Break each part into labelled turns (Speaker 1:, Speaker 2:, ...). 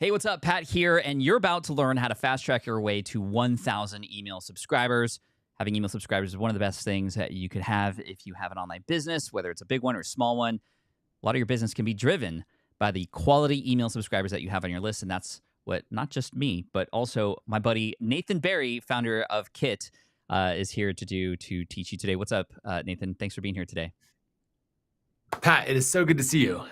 Speaker 1: Hey, what's up? Pat here, and you're about to learn how to fast track your way to 1,000 email subscribers. Having email subscribers is one of the best things that you could have if you have an online business, whether it's a big one or a small one. A lot of your business can be driven by the quality email subscribers that you have on your list, and that's what not just me, but also my buddy Nathan Barry, founder of Kit, is here to do to teach you today. What's up, Nathan? Thanks for being here today.
Speaker 2: Pat, it is so good to see you.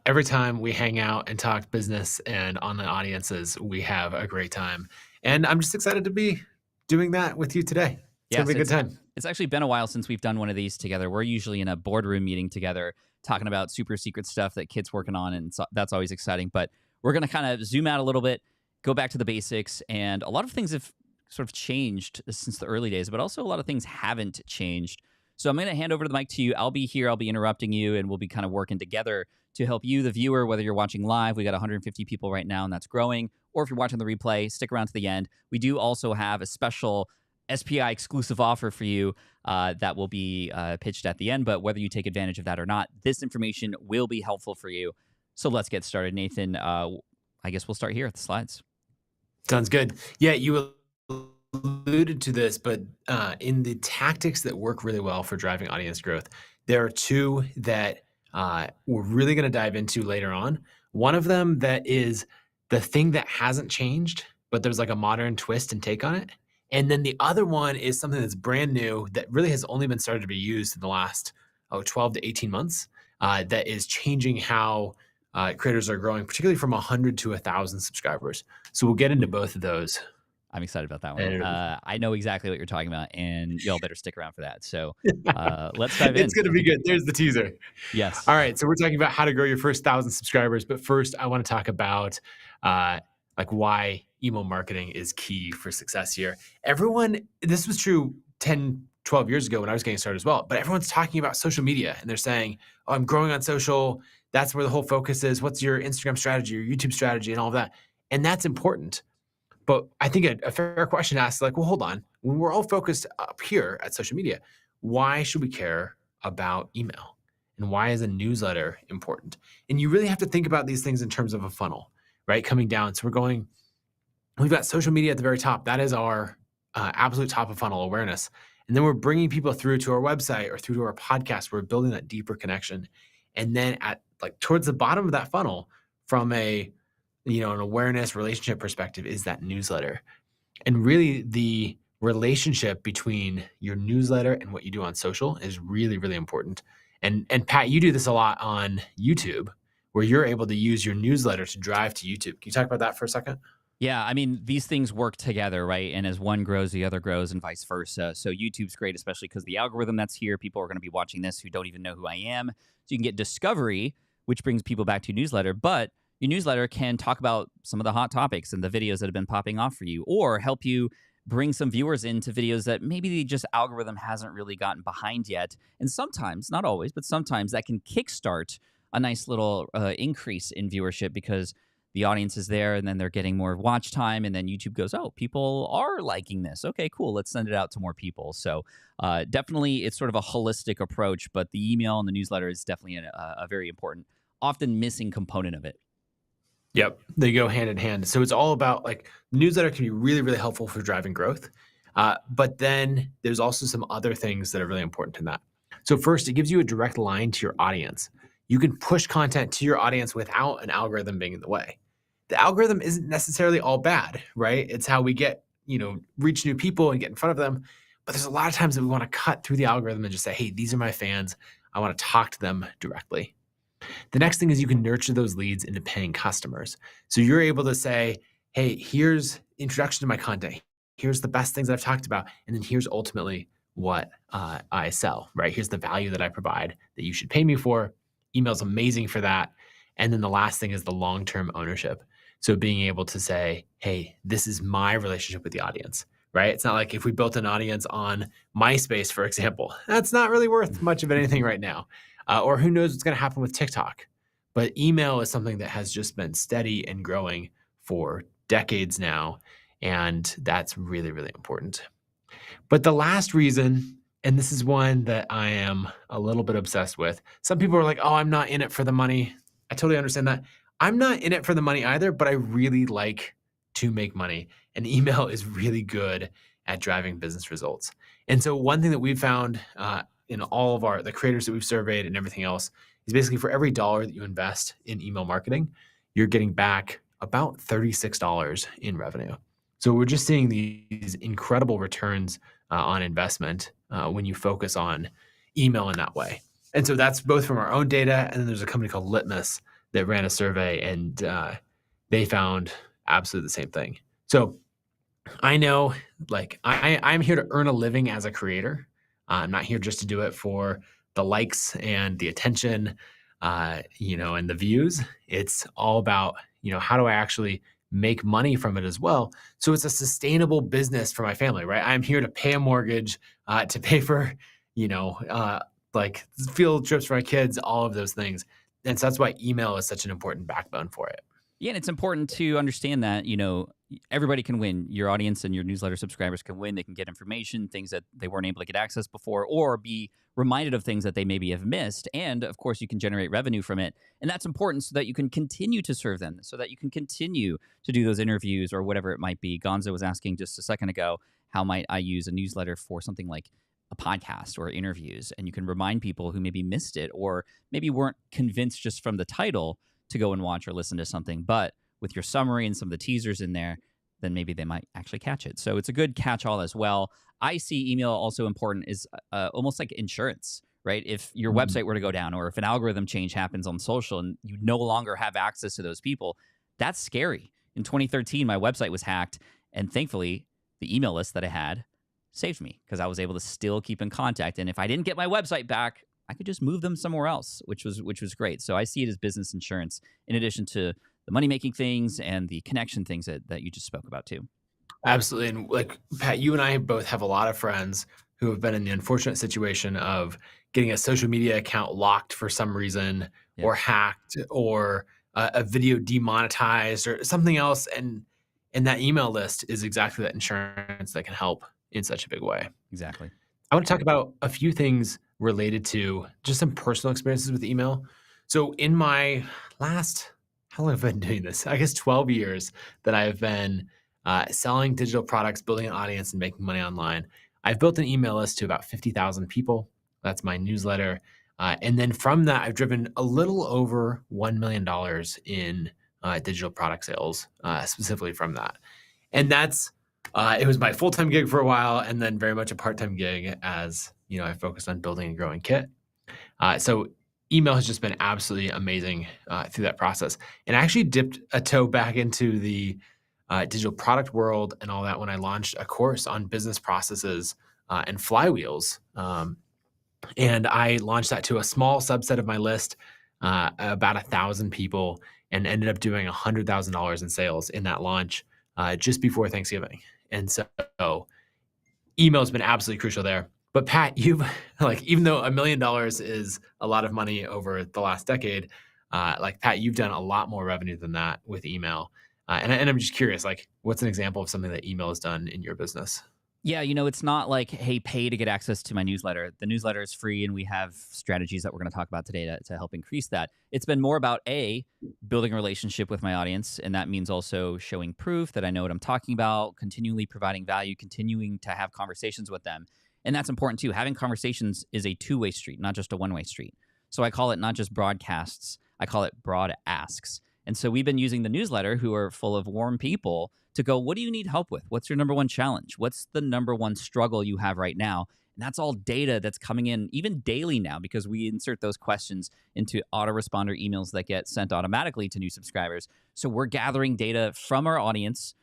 Speaker 2: Every time we hang out and talk business and online audiences, we have a great time. And I'm just excited to be doing that with you today. It's going
Speaker 1: Yes,
Speaker 2: to be a good
Speaker 1: it's
Speaker 2: time.
Speaker 1: it's actually been a while since we've done one of these together. We're usually in a boardroom meeting together, talking about super secret stuff that Kit's working on, and so that's always exciting. But we're going to kind of zoom out a little bit, go back to the basics, and a lot of things have sort of changed since the early days, but also a lot of things haven't changed. So I'm going to hand over the mic to you. I'll be here. I'll be interrupting you, and we'll be kind of working together to help you, the viewer, whether you're watching live. We got 150 people right now, and that's growing. Or if you're watching the replay, stick around to the end. We do also have a special SPI exclusive offer for you that will be pitched at the end. But whether you take advantage of that or not, this information will be helpful for you. So let's get started. Nathan, I guess we'll start here at the slides.
Speaker 2: Sounds good. Yeah, you alluded to this, but in the tactics that work really well for driving audience growth, there are two that we're really going to dive into later on. One of them that is the thing that hasn't changed, but there's like a modern twist and take on it. And then the other one is something that's brand new that really has only been started to be used in the last 12 to 18 months that is changing how creators are growing, particularly from 100 to 1,000 subscribers. So we'll get into both of those.
Speaker 1: I'm excited about that one. I know exactly what you're talking about, and y'all better stick around for that. So let's dive in.
Speaker 2: It's going to be good. There's the teaser.
Speaker 1: Yes.
Speaker 2: All right. So we're talking about how to grow your first 1,000 subscribers. But first, I want to talk about why email marketing is key for success here. This was true 10, 12 years ago when I was getting started as well, but everyone's talking about social media and they're saying, oh, I'm growing on social. That's where the whole focus is. What's your Instagram strategy, your YouTube strategy, and all of that? And that's important. But I think a fair question asks, well, hold on. When we're all focused up here at social media, why should we care about email? And why is a newsletter important? And you really have to think about these things in terms of a funnel, right? Coming down. So we've got social media at the very top. That is our absolute top of funnel awareness. And then we're bringing people through to our website or through to our podcast. We're building that deeper connection. And then towards the bottom of that funnel, from an awareness relationship perspective, is that newsletter. And really the relationship between your newsletter and what you do on social is really, really important. And Pat, you do this a lot on YouTube, where you're able to use your newsletter to drive to YouTube. Can you talk about that for a second?
Speaker 1: Yeah, I mean, these things work together, right? And as one grows, the other grows, and vice versa. So YouTube's great, especially because the algorithm that's here, people are going to be watching this who don't even know who I am. So you can get discovery, which brings people back to your newsletter. But your newsletter can talk about some of the hot topics and the videos that have been popping off for you, or help you bring some viewers into videos that maybe the just algorithm hasn't really gotten behind yet. And sometimes, not always, but sometimes that can kickstart a nice little increase in viewership because the audience is there and then they're getting more watch time, and then YouTube goes, oh, people are liking this. Okay, cool. Let's send it out to more people. So definitely it's sort of a holistic approach, but the email and the newsletter is definitely a very important, often missing component of it.
Speaker 2: Yep, they go hand in hand. So it's all about newsletter can be really, really helpful for driving growth. But then there's also some other things that are really important in that. So first, it gives you a direct line to your audience. You can push content to your audience without an algorithm being in the way. The algorithm isn't necessarily all bad, right? It's how we get, reach new people and get in front of them. But there's a lot of times that we want to cut through the algorithm and just say, hey, these are my fans. I want to talk to them directly. The next thing is you can nurture those leads into paying customers. So you're able to say, hey, here's introduction to my content. Here's the best things I've talked about. And then here's ultimately what I sell, right? Here's the value that I provide that you should pay me for. Email's amazing for that. And then the last thing is the long-term ownership. So being able to say, hey, this is my relationship with the audience, right? It's not like if we built an audience on MySpace, for example, that's not really worth much of anything right now. Or who knows what's going to happen with TikTok. But email is something that has just been steady and growing for decades now. And that's really, really important. But the last reason, and this is one that I am a little bit obsessed with. Some people are like, oh, I'm not in it for the money. I totally understand that. I'm not in it for the money either, but I really like to make money. And email is really good at driving business results. And so one thing that we've found in all of the creators that we've surveyed and everything else is basically for every dollar that you invest in email marketing, you're getting back about $36 in revenue. So we're just seeing these incredible returns on investment when you focus on email in that way. And so that's both from our own data, and then there's a company called Litmus that ran a survey, and they found absolutely the same thing. So I know, like, I'm here to earn a living as a creator. I'm not here just to do it for the likes and the attention, and the views. It's all about, how do I actually make money from it as well? So it's a sustainable business for my family, right? I'm here to pay a mortgage, to pay for, like field trips for my kids, all of those things. And so that's why email is such an important backbone for it.
Speaker 1: Yeah, and it's important to understand that, everybody can win. Your audience and your newsletter subscribers can win. They can get information, things that they weren't able to get access before, or be reminded of things that they maybe have missed. And of course, you can generate revenue from it. And that's important so that you can continue to serve them, so that you can continue to do those interviews or whatever it might be. Gonzo was asking just a second ago, how might I use a newsletter for something like a podcast or interviews? And you can remind people who maybe missed it or maybe weren't convinced just from the title to go and watch or listen to something. But with your summary and some of the teasers in there, then maybe they might actually catch it. So it's a good catch-all as well. I see email also important is almost like insurance, right? If your website were to go down or if an algorithm change happens on social and you no longer have access to those people, that's scary. In 2013, my website was hacked, and thankfully, the email list that I had saved me because I was able to still keep in contact. And if I didn't get my website back, I could just move them somewhere else, which was great. So I see it as business insurance in addition to the money-making things and the connection things that you just spoke about too.
Speaker 2: Absolutely. And like Pat, you and I both have a lot of friends who have been in the unfortunate situation of getting a social media account locked for some reason
Speaker 1: Yep.
Speaker 2: or hacked or a video demonetized or something else. And that email list is exactly that insurance that can help in such a big way.
Speaker 1: Exactly.
Speaker 2: I want to talk about a few things related to just some personal experiences with email. So in my how long have I been doing this? I guess 12 years that I've been selling digital products, building an audience, and making money online. I've built an email list to about 50,000 people. That's my newsletter. And then from that, I've driven a little over $1 million in digital product sales, specifically from that. And it was my full-time gig for a while, and then very much a part-time gig as I focused on building and growing Kit. So email has just been absolutely amazing through that process. And I actually dipped a toe back into the digital product world and all that when I launched a course on business processes and flywheels. And I launched that to a small subset of my list, about 1,000 people, and ended up doing $100,000 in sales in that launch just before Thanksgiving. And so email has been absolutely crucial there. But Pat, you've even though $1 million is a lot of money over the last decade, Pat, you've done a lot more revenue than that with email. And I'm just curious, what's an example of something that email has done in your business?
Speaker 1: Yeah, it's not like, hey, pay to get access to my newsletter. The newsletter is free, and we have strategies that we're going to talk about today to help increase that. It's been more about, building a relationship with my audience, and that means also showing proof that I know what I'm talking about, continually providing value, continuing to have conversations with them. And that's important too. Having conversations is a two-way street, not just a one-way street. So I call it not just broadcasts, I call it broad asks. And so we've been using the newsletter, who are full of warm people, to go, what do you need help with? What's your number one challenge? What's the number one struggle you have right now? And that's all data that's coming in even daily now, because we insert those questions into autoresponder emails that get sent automatically to new subscribers. So we're gathering data from our audience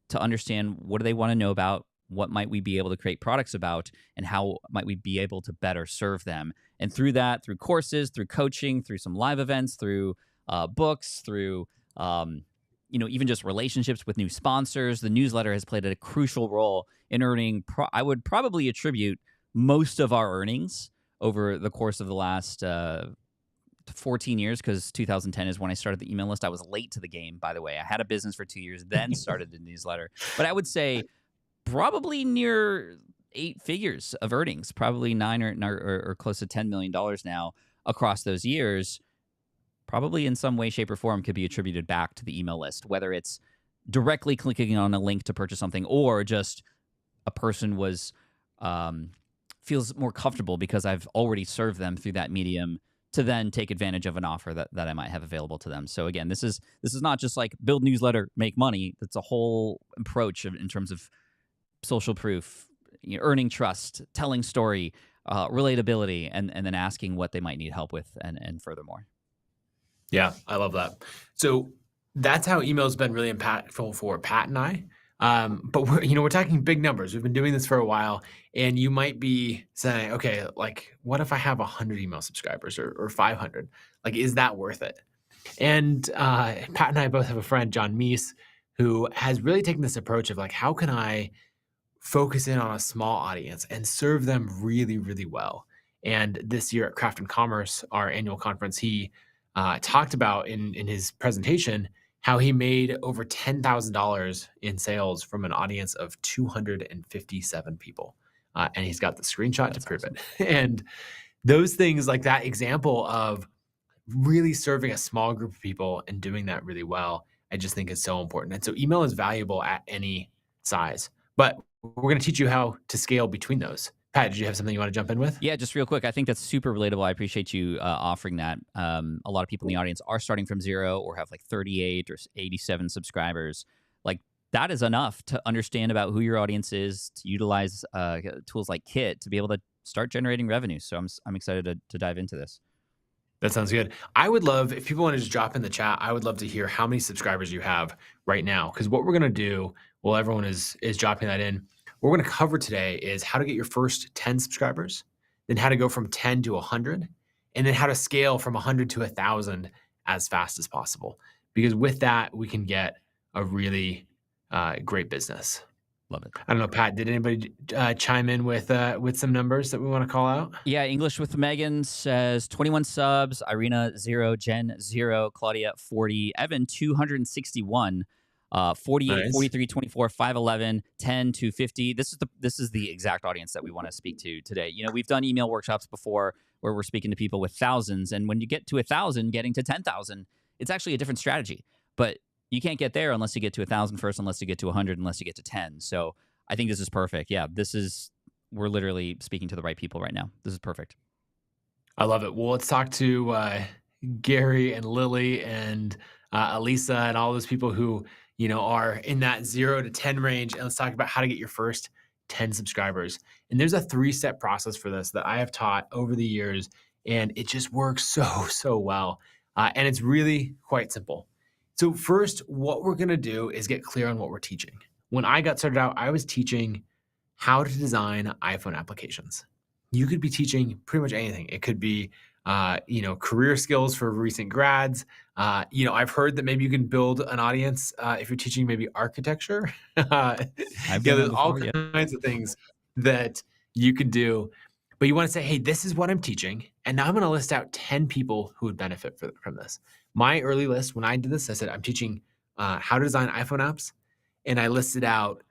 Speaker 1: to understand what do they want to know about, what might we be able to create products about, and how might we be able to better serve them. And through that, through courses, through coaching, through some live events, through books, through even just relationships with new sponsors, the newsletter has played a crucial role in earning. I would probably attribute most of our earnings over the course of the last 14 years, because 2010 is when I started the email list. I was late to the game, by the way. I had a business for 2 years, then started the newsletter. But I would say probably near 8 figures of earnings, probably 9 or close to $10 million now across those years, probably in some way, shape, or form could be attributed back to the email list, whether it's directly clicking on a link to purchase something or just a person was feels more comfortable because I've already served them through that medium to then take advantage of an offer that I might have available to them. So again, this is not just like build newsletter, make money. It's a whole approach in terms of social proof, earning trust, telling story, relatability, and then asking what they might need help with, and furthermore.
Speaker 2: Yeah, I love that. So that's how email's been really impactful for Pat and I. But we're talking big numbers. We've been doing this for a while, and you might be saying, okay, like what if I have 100 email subscribers or 500? Like, is that worth it? And Pat and I both have a friend, John Meese, who has really taken this approach of like, how can I focus in on a small audience and serve them really, really well? And this year at Craft and Commerce, our annual conference, he talked about in his presentation how he made over $10,000 in sales from an audience of 257 people. And he's got the screenshot to prove it. And those things, like that example of really serving a small group of people and doing that really well, I just think is so important. And so email is valuable at any size, but we're going to teach you how to scale between those. Pat, did you have something you want to jump in with?
Speaker 1: Yeah, just real quick. I think that's super relatable. I appreciate you offering that. A lot of people in the audience are starting from 0 or have like 38 or 87 subscribers. Like that is enough to understand about who your audience is, to utilize tools like Kit to be able to start generating revenue. So I'm excited to dive into this.
Speaker 2: That sounds good. I would love, if people want to just drop in the chat, I would love to hear how many subscribers you have right now. Because what we're going to do while everyone is dropping that in, what we're going to cover today is how to get your first 10 subscribers, then how to go from 10 to 100, and then how to scale from 100 to 1,000 as fast as possible. Because with that, we can get a really great business.
Speaker 1: Love it.
Speaker 2: I don't know, Pat, did anybody chime in with some numbers that we want to call out?
Speaker 1: Yeah, English with Megan says 21 subs, Irina 0, Jen 0, Claudia 40, Evan 261, 48, nice. 43, 24, 511, 10 to 50. This is the exact audience that we want to speak to today. We've done email workshops before where we're speaking to people with thousands, and when you get to 1,000, getting to 10,000, it's actually a different strategy. But you can't get there unless you get to 1,000 first, unless you get to 100, unless you get to 10. So I think this is perfect. Yeah, we're literally speaking to the right people right now. This is perfect.
Speaker 2: I love it. Well, let's talk to Gary and Lily and Elisa and all those people who are in that 0 to 10 range. And let's talk about how to get your first 10 subscribers. And there's a 3-step process for this that I have taught over the years, and it just works so well. And it's really quite simple. So first, what we're going to do is get clear on what we're teaching. When I got started out, I was teaching how to design iPhone applications. You could be teaching pretty much anything. It could be, career skills for recent grads. I've heard that maybe you can build an audience if you're teaching maybe architecture. There's all kinds of things that you can do. But you want to say, hey, this is what I'm teaching. And now I'm going to list out 10 people who would benefit from this. My early list, when I did this, I said, I'm teaching how to design iPhone apps. And I listed out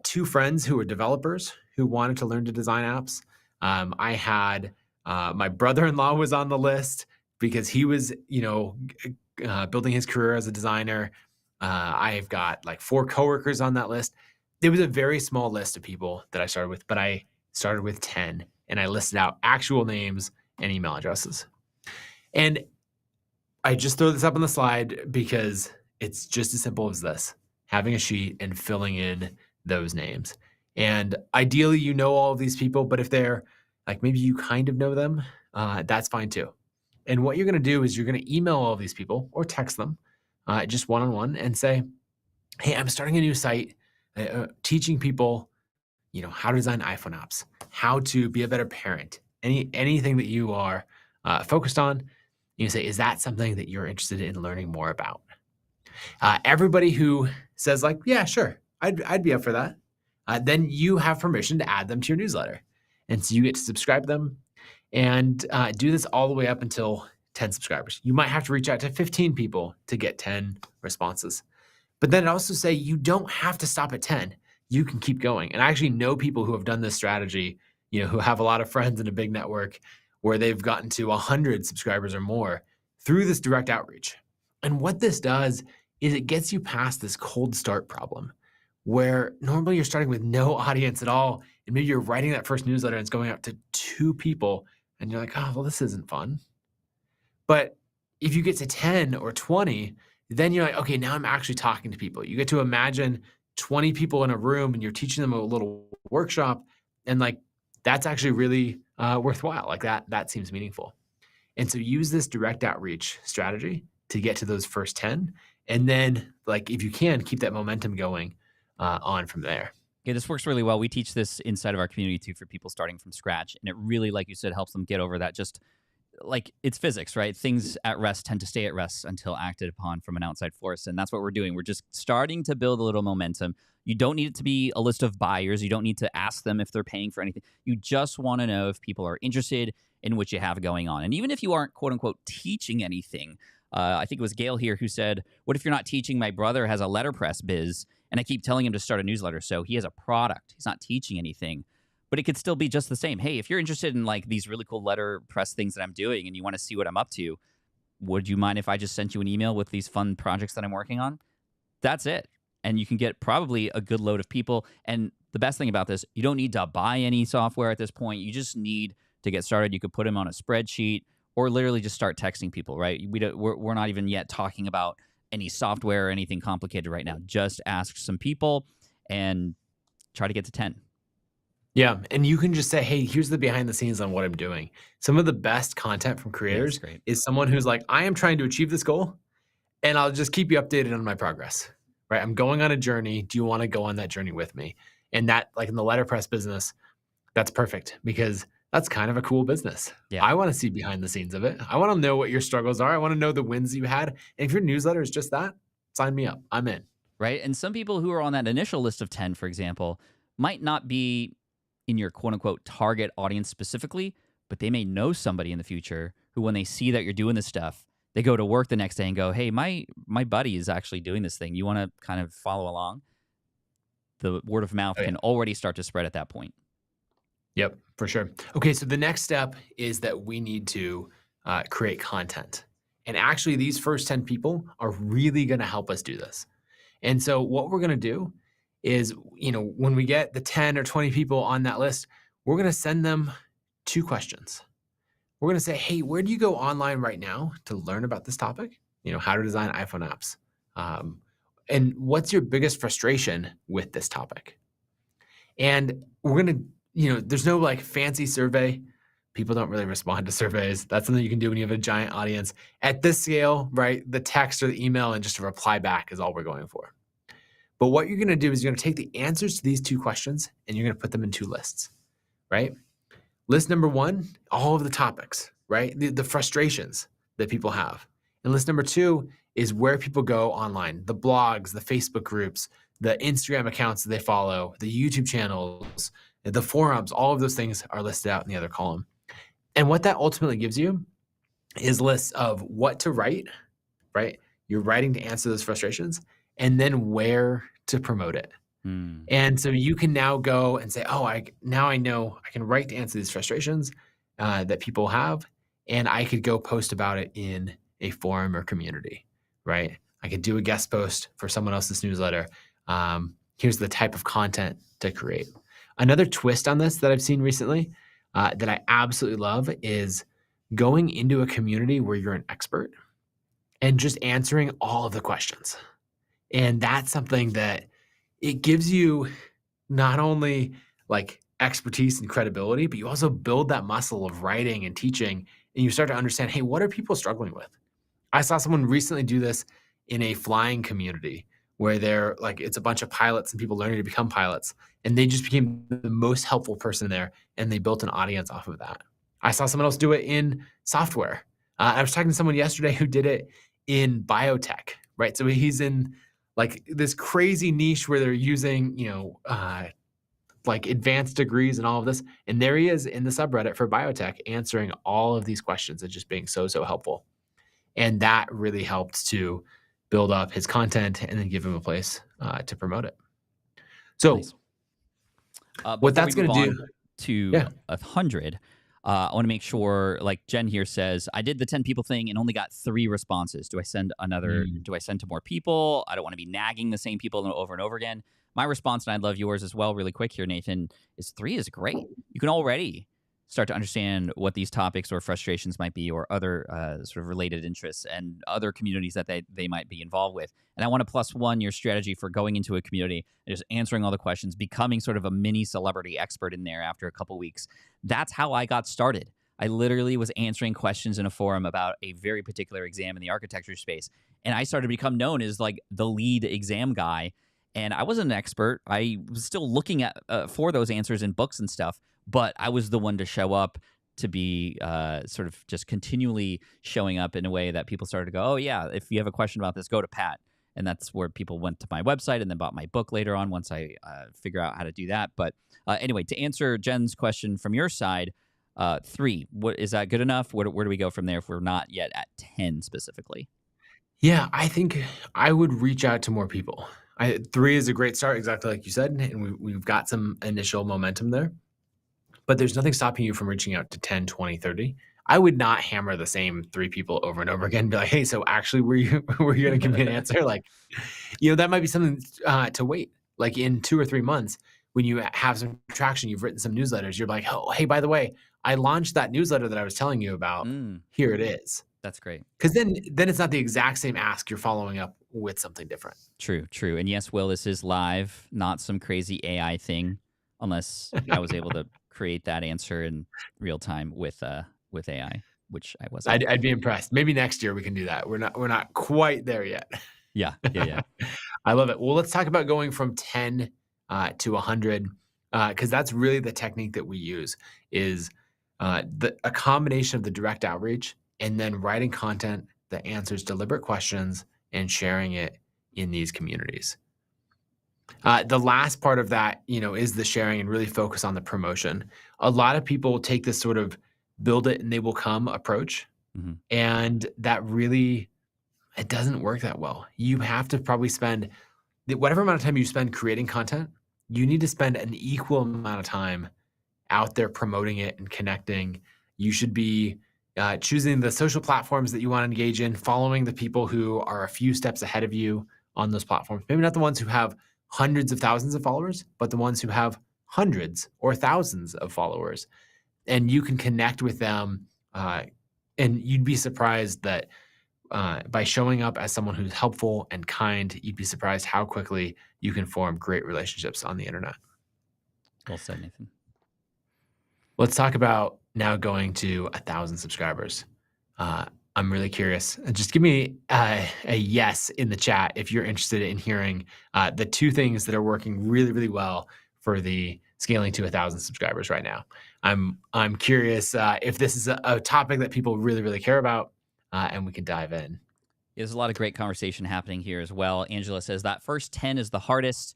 Speaker 2: 2 friends who were developers who wanted to learn to design apps. I had my brother-in-law was on the list because he was, building his career as a designer. I've got like 4 coworkers on that list. It was a very small list of people that I started with, but I started with 10, and I listed out actual names and email addresses. And I just throw this up on the slide because it's just as simple as this, having a sheet and filling in those names. And ideally, all of these people, but if they're like, maybe you kind of know them, that's fine too. And what you're going to do is you're going to email all of these people or text them just one-on-one and say, hey, I'm starting a new site teaching people, how to design iPhone apps, how to be a better parent, anything that you are focused on. You say, is that something that you're interested in learning more about? Everybody who says like, yeah, sure, I'd be up for that. Then you have permission to add them to your newsletter. And so you get to subscribe them and do this all the way up until 10 subscribers. You might have to reach out to 15 people to get 10 responses. But then it also say you don't have to stop at 10. You can keep going. And I actually know people who have done this strategy, who have a lot of friends in a big network where they've gotten to 100 subscribers or more through this direct outreach. And what this does is it gets you past this cold start problem where normally you're starting with no audience at all. And maybe you're writing that first newsletter and it's going out to 2 people. And you're like, oh, well, this isn't fun. But if you get to 10 or 20, then you're like, okay, now I'm actually talking to people. You get to imagine 20 people in a room and you're teaching them a little workshop. And like, that's actually really worthwhile. Like that seems meaningful. And so use this direct outreach strategy to get to those first 10. And then like, if you can, keep that momentum going on from there.
Speaker 1: Yeah, this works really well. We teach this inside of our community too for people starting from scratch. And it really, like you said, helps them get over that just like it's physics, right? Things at rest tend to stay at rest until acted upon from an outside force. And that's what we're doing. We're just starting to build a little momentum. You don't need it to be a list of buyers. You don't need to ask them if they're paying for anything. You just want to know if people are interested in what you have going on. And even if you aren't, quote unquote, teaching anything, I think it was Gail here who said, what if you're not teaching? My brother has a letterpress biz, and I keep telling him to start a newsletter. So he has a product. He's not teaching anything. But it could still be just the same. Hey, if you're interested in like these really cool letterpress things that I'm doing and you want to see what I'm up to, would you mind if I just sent you an email with these fun projects that I'm working on? That's it. And you can get probably a good load of people. And the best thing about this, you don't need to buy any software at this point. You just need to get started. You could put them on a spreadsheet or literally just start texting people, right? We're not even yet talking about any software or anything complicated right now. Just ask some people and try to get to 10.
Speaker 2: Yeah. And you can just say, hey, here's the behind the scenes on what I'm doing. Some of the best content from creators is someone who's like, I am trying to achieve this goal and I'll just keep you updated on my progress, right? I'm going on a journey. Do you want to go on that journey with me? And that, like in the letterpress business, that's perfect because that's kind of a cool business. Yeah. I want to see behind the scenes of it. I want to know what your struggles are. I want to know the wins you had. And if your newsletter is just that, sign me up. I'm in.
Speaker 1: Right. And some people who are on that initial list of 10, for example, might not be in your quote unquote target audience specifically, but they may know somebody in the future who, when they see that you're doing this stuff, they go to work the next day and go, hey, my buddy is actually doing this thing. You want to kind of follow along? The word of mouth can already start to spread at that point.
Speaker 2: Yep, for sure. Okay, so the next step is that we need to create content. And actually, these first 10 people are really going to help us do this. And so what we're going to do is, when we get the 10 or 20 people on that list, we're going to send them 2 questions. We're going to say, hey, where do you go online right now to learn about this topic? How to design iPhone apps. And what's your biggest frustration with this topic? And we're going to, there's no like fancy survey. People don't really respond to surveys. That's something you can do when you have a giant audience. At this scale, right, the text or the email and just a reply back is all we're going for. But what you're going to do is you're going to take the answers to these 2 questions and you're going to put them in 2 lists, right? List number 1, all of the topics, right? The frustrations that people have. And list number 2 is where people go online, the blogs, the Facebook groups, the Instagram accounts that they follow, the YouTube channels, the forums, all of those things are listed out in the other column. And what that ultimately gives you is lists of what to write, right? You're writing to answer those frustrations, and then where to promote it. And so you can now go and say, now I know I can write to answer these frustrations that people have, and I could go post about it in a forum or community, right? I could do a guest post for someone else's newsletter. Here's the type of content to create. Another twist on this that I've seen recently that I absolutely love is going into a community where you're an expert and just answering all of the questions. And that's something that it gives you not only like expertise and credibility, but you also build that muscle of writing and teaching, and you start to understand, hey, what are people struggling with? I saw someone recently do this in a flying community where they're like, it's a bunch of pilots and people learning to become pilots. And they just became the most helpful person there. And they built an audience off of that. I saw someone else do it in software. I was talking to someone yesterday who did it in biotech, right? So he's in like this crazy niche where they're using, like advanced degrees and all of this. And there he is in the subreddit for biotech answering all of these questions and just being so helpful. And that really helped to build up his content and then give him a place to promote it. So
Speaker 1: nice.
Speaker 2: What that's going to do
Speaker 1: to 100, I want to make sure, like Jen here says, I did the 10 people thing and only got 3 responses. Do I send another?
Speaker 2: Mm.
Speaker 1: Do I send to more people? I don't want to be nagging the same people over and over again. My response, and I'd love yours as well, really quick here, Nathan, is 3 is great. You can already start to understand what these topics or frustrations might be, or other sort of related interests and other communities that they might be involved with. And I want to +1 your strategy for going into a community and just answering all the questions, becoming sort of a mini celebrity expert in there after a couple weeks. That's how I got started. I literally was answering questions in a forum about a very particular exam in the architecture space. And I started to become known as like the lead exam guy. And I wasn't an expert. I was still looking at for those answers in books and stuff, but I was the one to show up, to be sort of just continually showing up in a way that people started to go, oh, yeah, if you have a question about this, go to Pat. And that's where people went to my website and then bought my book later on once I figure out how to do that. But anyway, to answer Jen's question from your side, 3, what is that good enough? Where do we go from there if we're not yet at 10 specifically?
Speaker 2: Yeah, I think I would reach out to more people. 3 is a great start, exactly like you said, and we've got some initial momentum there. But there's nothing stopping you from reaching out to 10, 20, 30. I would not hammer the same 3 people over and over again and be like, hey, so actually, were you going to give me an answer? Like, that might be something to wait. Like in 2 or 3 months, when you have some traction, you've written some newsletters, you're like, oh, hey, by the way, I launched that newsletter that I was telling you about. Here it is.
Speaker 1: That's great.
Speaker 2: Because then it's not the exact same ask. You're following up with something different.
Speaker 1: True. And yes, Will, this is live, not some crazy AI thing, unless I was able to create that answer in real time with AI, which I wasn't.
Speaker 2: I'd be impressed. Maybe next year we can do that. We're not quite there yet.
Speaker 1: Yeah.
Speaker 2: I love it. Well, let's talk about going from 10 to 100, because that's really the technique that we use, is a combination of the direct outreach and then writing content that answers deliberate questions and sharing it in these communities. The last part of that, is the sharing and really focus on the promotion. A lot of people take this sort of build it and they will come approach.
Speaker 1: Mm-hmm.
Speaker 2: And that really, it doesn't work that well. You have to probably spend whatever amount of time you spend creating content, you need to spend an equal amount of time out there promoting it and connecting. You should be choosing the social platforms that you want to engage in, following the people who are a few steps ahead of you on those platforms. Maybe not the ones who have hundreds of thousands of followers, but the ones who have hundreds or thousands of followers. And you can connect with them. And you'd be surprised that by showing up as someone who's helpful and kind, you'd be surprised how quickly you can form great relationships on the internet.
Speaker 1: Well said, Nathan.
Speaker 2: Let's talk about now going to 1,000 subscribers. I'm really curious. Just give me a yes in the chat if you're interested in hearing the 2 things that are working really, really well for the scaling to 1,000 subscribers right now. I'm curious if this is a topic that people really, really care about, and we can dive in.
Speaker 1: There's a lot of great conversation happening here as well. Angela says that first 10 is the hardest.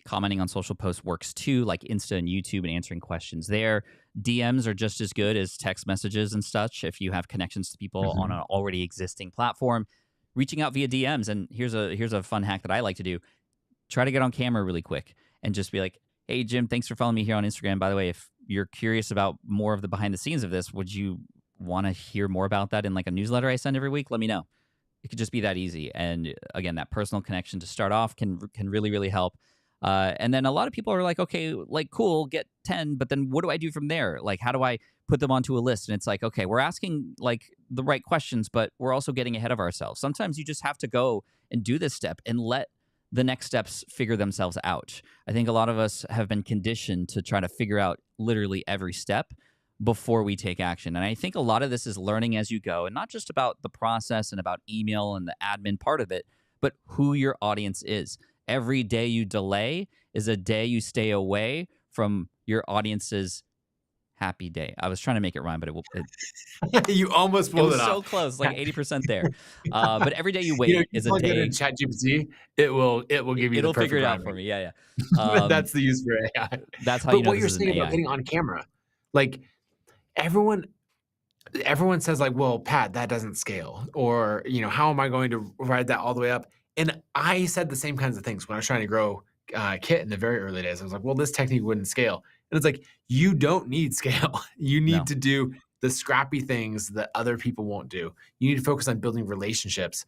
Speaker 1: Commenting on social posts works too, like Insta and YouTube, and answering questions there. DMs are just as good as text messages and such if you have connections to people on an already existing platform. Reaching out via DMs, and here's a fun hack that I like to do. Try to get on camera really quick and just be like, hey, Jim, thanks for following me here on Instagram. By the way, if you're curious about more of the behind the scenes of this, would you want to hear more about that in like a newsletter I send every week? Let me know. It could just be that easy. And again, that personal connection to start off can really, really help. And then a lot of people are like, okay, like, cool, get 10, but then what do I do from there? Like, how do I put them onto a list? And it's like, okay, we're asking like the right questions, but we're also getting ahead of ourselves. Sometimes you just have to go and do this step and let the next steps figure themselves out. I think a lot of us have been conditioned to try to figure out literally every step before we take action. And I think a lot of this is learning as you go, and not just about the process and about email and the admin part of it, but who your audience is. Every day you delay is a day you stay away from your audience's happy day. I was trying to make it rhyme, but
Speaker 2: you almost pulled it off.
Speaker 1: So close, like 80% there. But every day you wait is a day.
Speaker 2: In ChatGPT, it will give you.
Speaker 1: It'll
Speaker 2: the
Speaker 1: figure it out for me. Yeah.
Speaker 2: That's the use for AI.
Speaker 1: That's how
Speaker 2: but
Speaker 1: you know
Speaker 2: what
Speaker 1: this
Speaker 2: you're
Speaker 1: is
Speaker 2: saying
Speaker 1: an
Speaker 2: about
Speaker 1: AI.
Speaker 2: getting on camera, like everyone says, like, well, Pat, that doesn't scale, or how am I going to ride that all the way up? And I said the same kinds of things when I was trying to grow Kit in the very early days. I was like, well, this technique wouldn't scale. And it's like, you don't need scale. You need
Speaker 1: No.
Speaker 2: to do the scrappy things that other people won't do. You need to focus on building relationships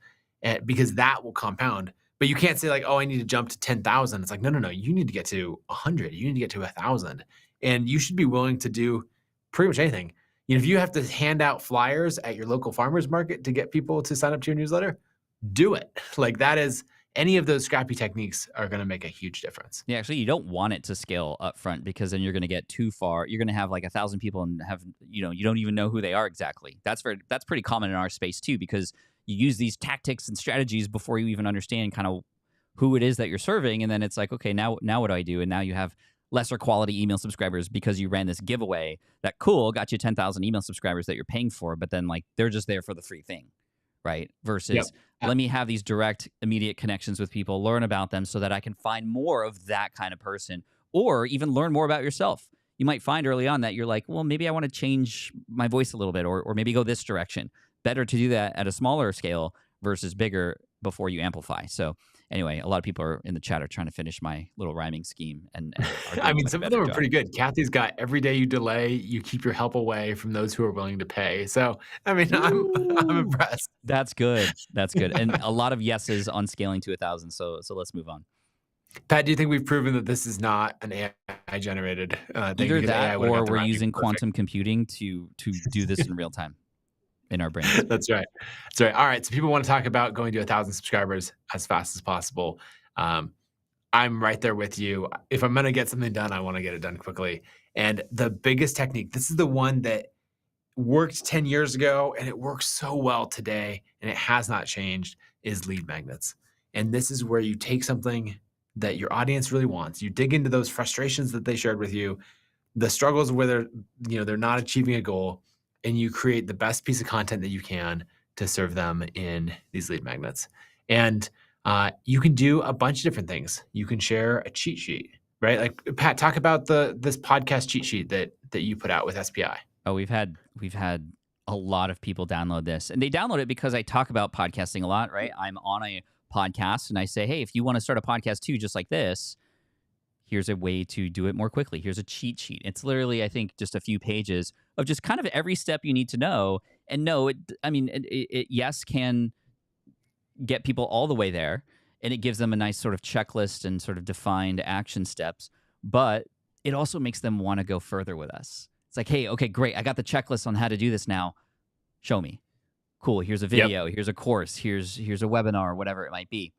Speaker 2: because that will compound. But you can't say like, oh, I need to jump to 10,000. It's like, no, no, no. You need to get to 100. You need to get to 1,000. And you should be willing to do pretty much anything. If you have to hand out flyers at your local farmer's market to get people to sign up to your newsletter, do it. Like that is, any of those scrappy techniques are going to make a huge difference.
Speaker 1: Yeah, actually, you don't want it to scale up front because then you're going to get too far. You're going to have like 1,000 people and have, you don't even know who they are exactly. That's pretty common in our space too, because you use these tactics and strategies before you even understand kind of who it is that you're serving. And then it's like, okay, now what do I do? And now you have lesser quality email subscribers because you ran this giveaway that got you 10,000 email subscribers that you're paying for, but then like they're just there for the free thing, right? Versus
Speaker 2: Yep.
Speaker 1: let me have these direct, immediate connections with people, learn about them so that I can find more of that kind of person, or even learn more about yourself. You might find early on that you're like, well, maybe I want to change my voice a little bit, or maybe go this direction. Better to do that at a smaller scale versus bigger before you amplify. So anyway, a lot of people are in the chat are trying to finish my little rhyming scheme. And
Speaker 2: I mean, some of them are pretty good. Kathy's got every day you delay, you keep your help away from those who are willing to pay. So, I mean, I'm impressed.
Speaker 1: That's good. That's good. And a lot of yeses on scaling to 1,000. So let's move on.
Speaker 2: Pat, do you think we've proven that this is not an AI generated thing?
Speaker 1: Either that, or we're using
Speaker 2: perfect.
Speaker 1: quantum computing to do this in real time in our brains.
Speaker 2: That's right. That's right. All right. So people want to talk about going to 1,000 subscribers as fast as possible. I'm right there with you. If I'm going to get something done, I want to get it done quickly. And the biggest technique, this is the one that worked 10 years ago and it works so well today and it has not changed, is lead magnets. And this is where you take something that your audience really wants. You dig into those frustrations that they shared with you, the struggles where they're not achieving a goal, and you create the best piece of content that you can to serve them in these lead magnets. And you can do a bunch of different things. You can share a cheat sheet, right? Like Pat, talk about this podcast cheat sheet that you put out with SPI.
Speaker 1: Oh, we've had a lot of people download this, and they download it because I talk about podcasting a lot, right? I'm on a podcast and I say, hey, if you want to start a podcast too, just like this, here's a way to do it more quickly. Here's a cheat sheet. It's literally, I think, just a few pages of just kind of every step you need to know. And no, it yes, can get people all the way there, and it gives them a nice sort of checklist and sort of defined action steps, but it also makes them want to go further with us. It's like, hey, okay, great. I got the checklist on how to do this now. Show me. Cool. Here's a video. Yep. Here's a course. Here's a webinar, whatever it might be.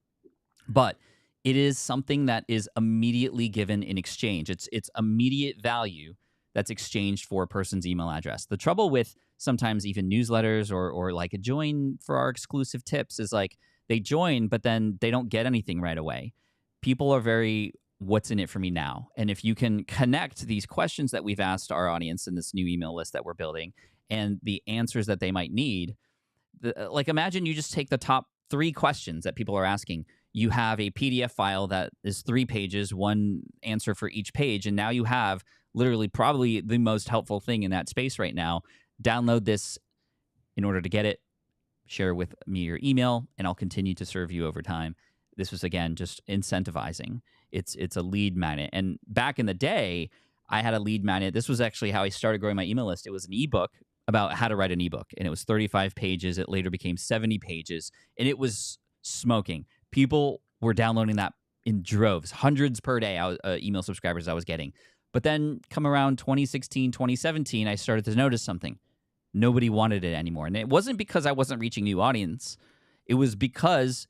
Speaker 1: But it is something that is immediately given in exchange. It's immediate value that's exchanged for a person's email address. The trouble with sometimes even newsletters or like a join for our exclusive tips is like they join, but then they don't get anything right away. People are very, what's in it for me now? And if you can connect these questions that we've asked our audience in this new email list that we're building and the answers that they might need, like imagine you just take the top 3 questions that people are asking. You have a PDF file that is 3 pages, one answer for each page, and now you have literally probably the most helpful thing in that space right now. Download this in order to get it. Share with me your email, and I'll continue to serve you over time. This was, again, just incentivizing. It's a lead magnet. And back in the day, I had a lead magnet. This was actually how I started growing my email list. It was an ebook about how to write an ebook, and it was 35 pages. It later became 70 pages, and it was smoking. People were downloading that in droves, hundreds per day, email subscribers I was getting. But then come around 2016, 2017, I started to notice something. Nobody wanted it anymore. And it wasn't because I wasn't reaching new audience. It was because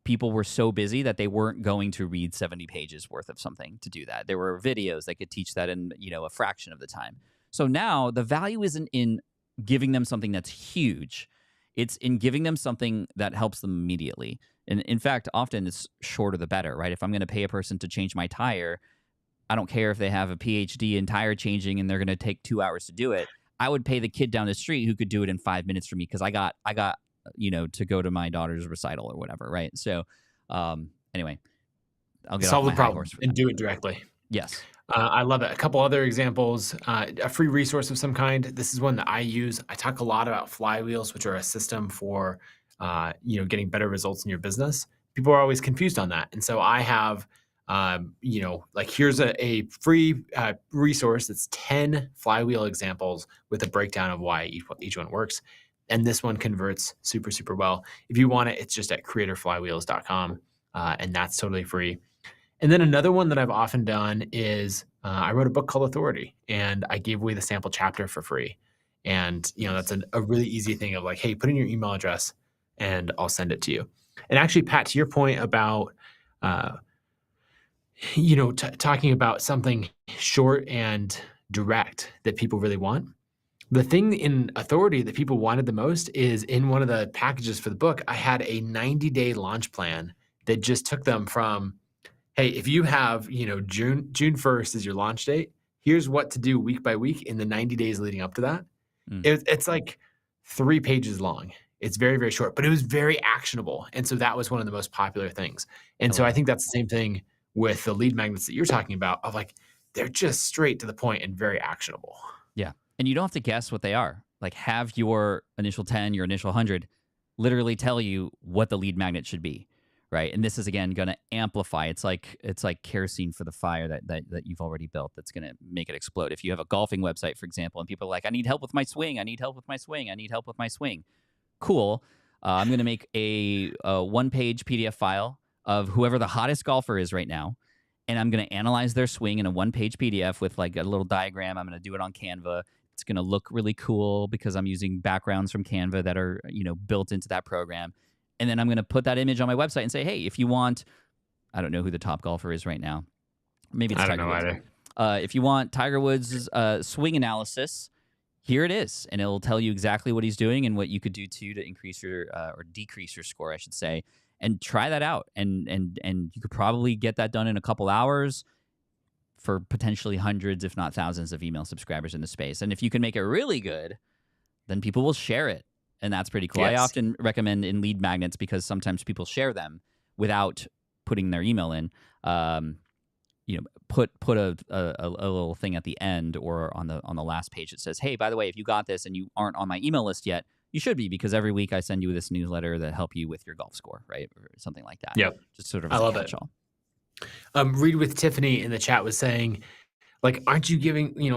Speaker 1: people were so busy that they weren't going to read 70 pages worth of something to do that. There were videos that could teach that in a fraction of the time. So now the value isn't in giving them something that's huge. It's in giving them something that helps them immediately. And in fact, often it's shorter the better, right? If I'm going to pay a person to change my tire, I don't care if they have a PhD in tire changing and they're going to take 2 hours to do it. I would pay the kid down the street who could do it in 5 minutes for me because I got to go to my daughter's recital or whatever, right? So anyway, I'll get
Speaker 2: solve
Speaker 1: off
Speaker 2: the
Speaker 1: my high
Speaker 2: problem
Speaker 1: horse for
Speaker 2: and
Speaker 1: that.
Speaker 2: do it directly.
Speaker 1: Yes.
Speaker 2: I love it. A couple other examples, a free resource of some kind. This is one that I use. I talk a lot about flywheels, which are a system for, getting better results in your business. People are always confused on that. And so I have Like here's a free resource that's 10 flywheel examples with a breakdown of why each one works. And this one converts super, super well. If you want it, it's just at creatorflywheels.com, and that's totally free. And then another one that I've often done is I wrote a book called Authority, and I gave away the sample chapter for free. And
Speaker 1: Nice.
Speaker 2: that's a really easy thing of like, hey, put in your email address, and I'll send it to you. And actually, Pat, to your point about uh, talking about something short and direct that people really want. The thing in Authority that people wanted the most is in one of the packages for the book, I had a 90-day launch plan that just took them from, hey, if you have, June 1st is your launch date, here's what to do week by week in the 90 days leading up to that.
Speaker 1: Mm,
Speaker 2: It's like 3 pages long. It's very, very short, but it was very actionable. And so that was one of the most popular things.
Speaker 1: I
Speaker 2: And so
Speaker 1: love
Speaker 2: I
Speaker 1: it.
Speaker 2: think that's the same thing with the lead magnets that you're talking about of like, they're just straight to the point and very actionable.
Speaker 1: Yeah. And you don't have to guess what they are. Like, have your initial 10, your initial 100 literally tell you what the lead magnet should be. Right. And this is, again, going to amplify. It's like kerosene for the fire that you've already built that's going to make it explode. If you have a golfing website, for example, and people are like, I need help with my swing. I need help with my swing. I need help with my swing. Cool. I'm going to make a one-page PDF file of whoever the hottest golfer is right now, and I'm going to analyze their swing in a one-page PDF with like a little diagram. I'm going to do it on Canva. It's going to look really cool because I'm using backgrounds from Canva that are built into that program, and then I'm going to put that image on my website and say, hey, if you want, I don't know who the top golfer is right now. Maybe it's
Speaker 2: I don't
Speaker 1: Tiger
Speaker 2: know
Speaker 1: Woods.
Speaker 2: either.
Speaker 1: If you want Tiger Woods' swing analysis, here it is, and it'll tell you exactly what he's doing and what you could do too to increase your or decrease your score, I should say, and try that out. And you could probably get that done in a couple hours for potentially hundreds, if not thousands, of email subscribers in the space. And if you can make it really good, then people will share it, and that's pretty cool. I
Speaker 2: Yes.
Speaker 1: often recommend in lead magnets because sometimes people share them without putting their email in. Put a little thing at the end or on the last page that says, hey, by the way, if you got this and you aren't on my email list yet, you should be, because every week I send you this newsletter that help you with your golf score, right? Or something like that.
Speaker 2: Yep.
Speaker 1: Just sort of
Speaker 2: I
Speaker 1: as a
Speaker 2: love it.
Speaker 1: catch-all.
Speaker 2: Read with Tiffany in the chat was saying, like, aren't you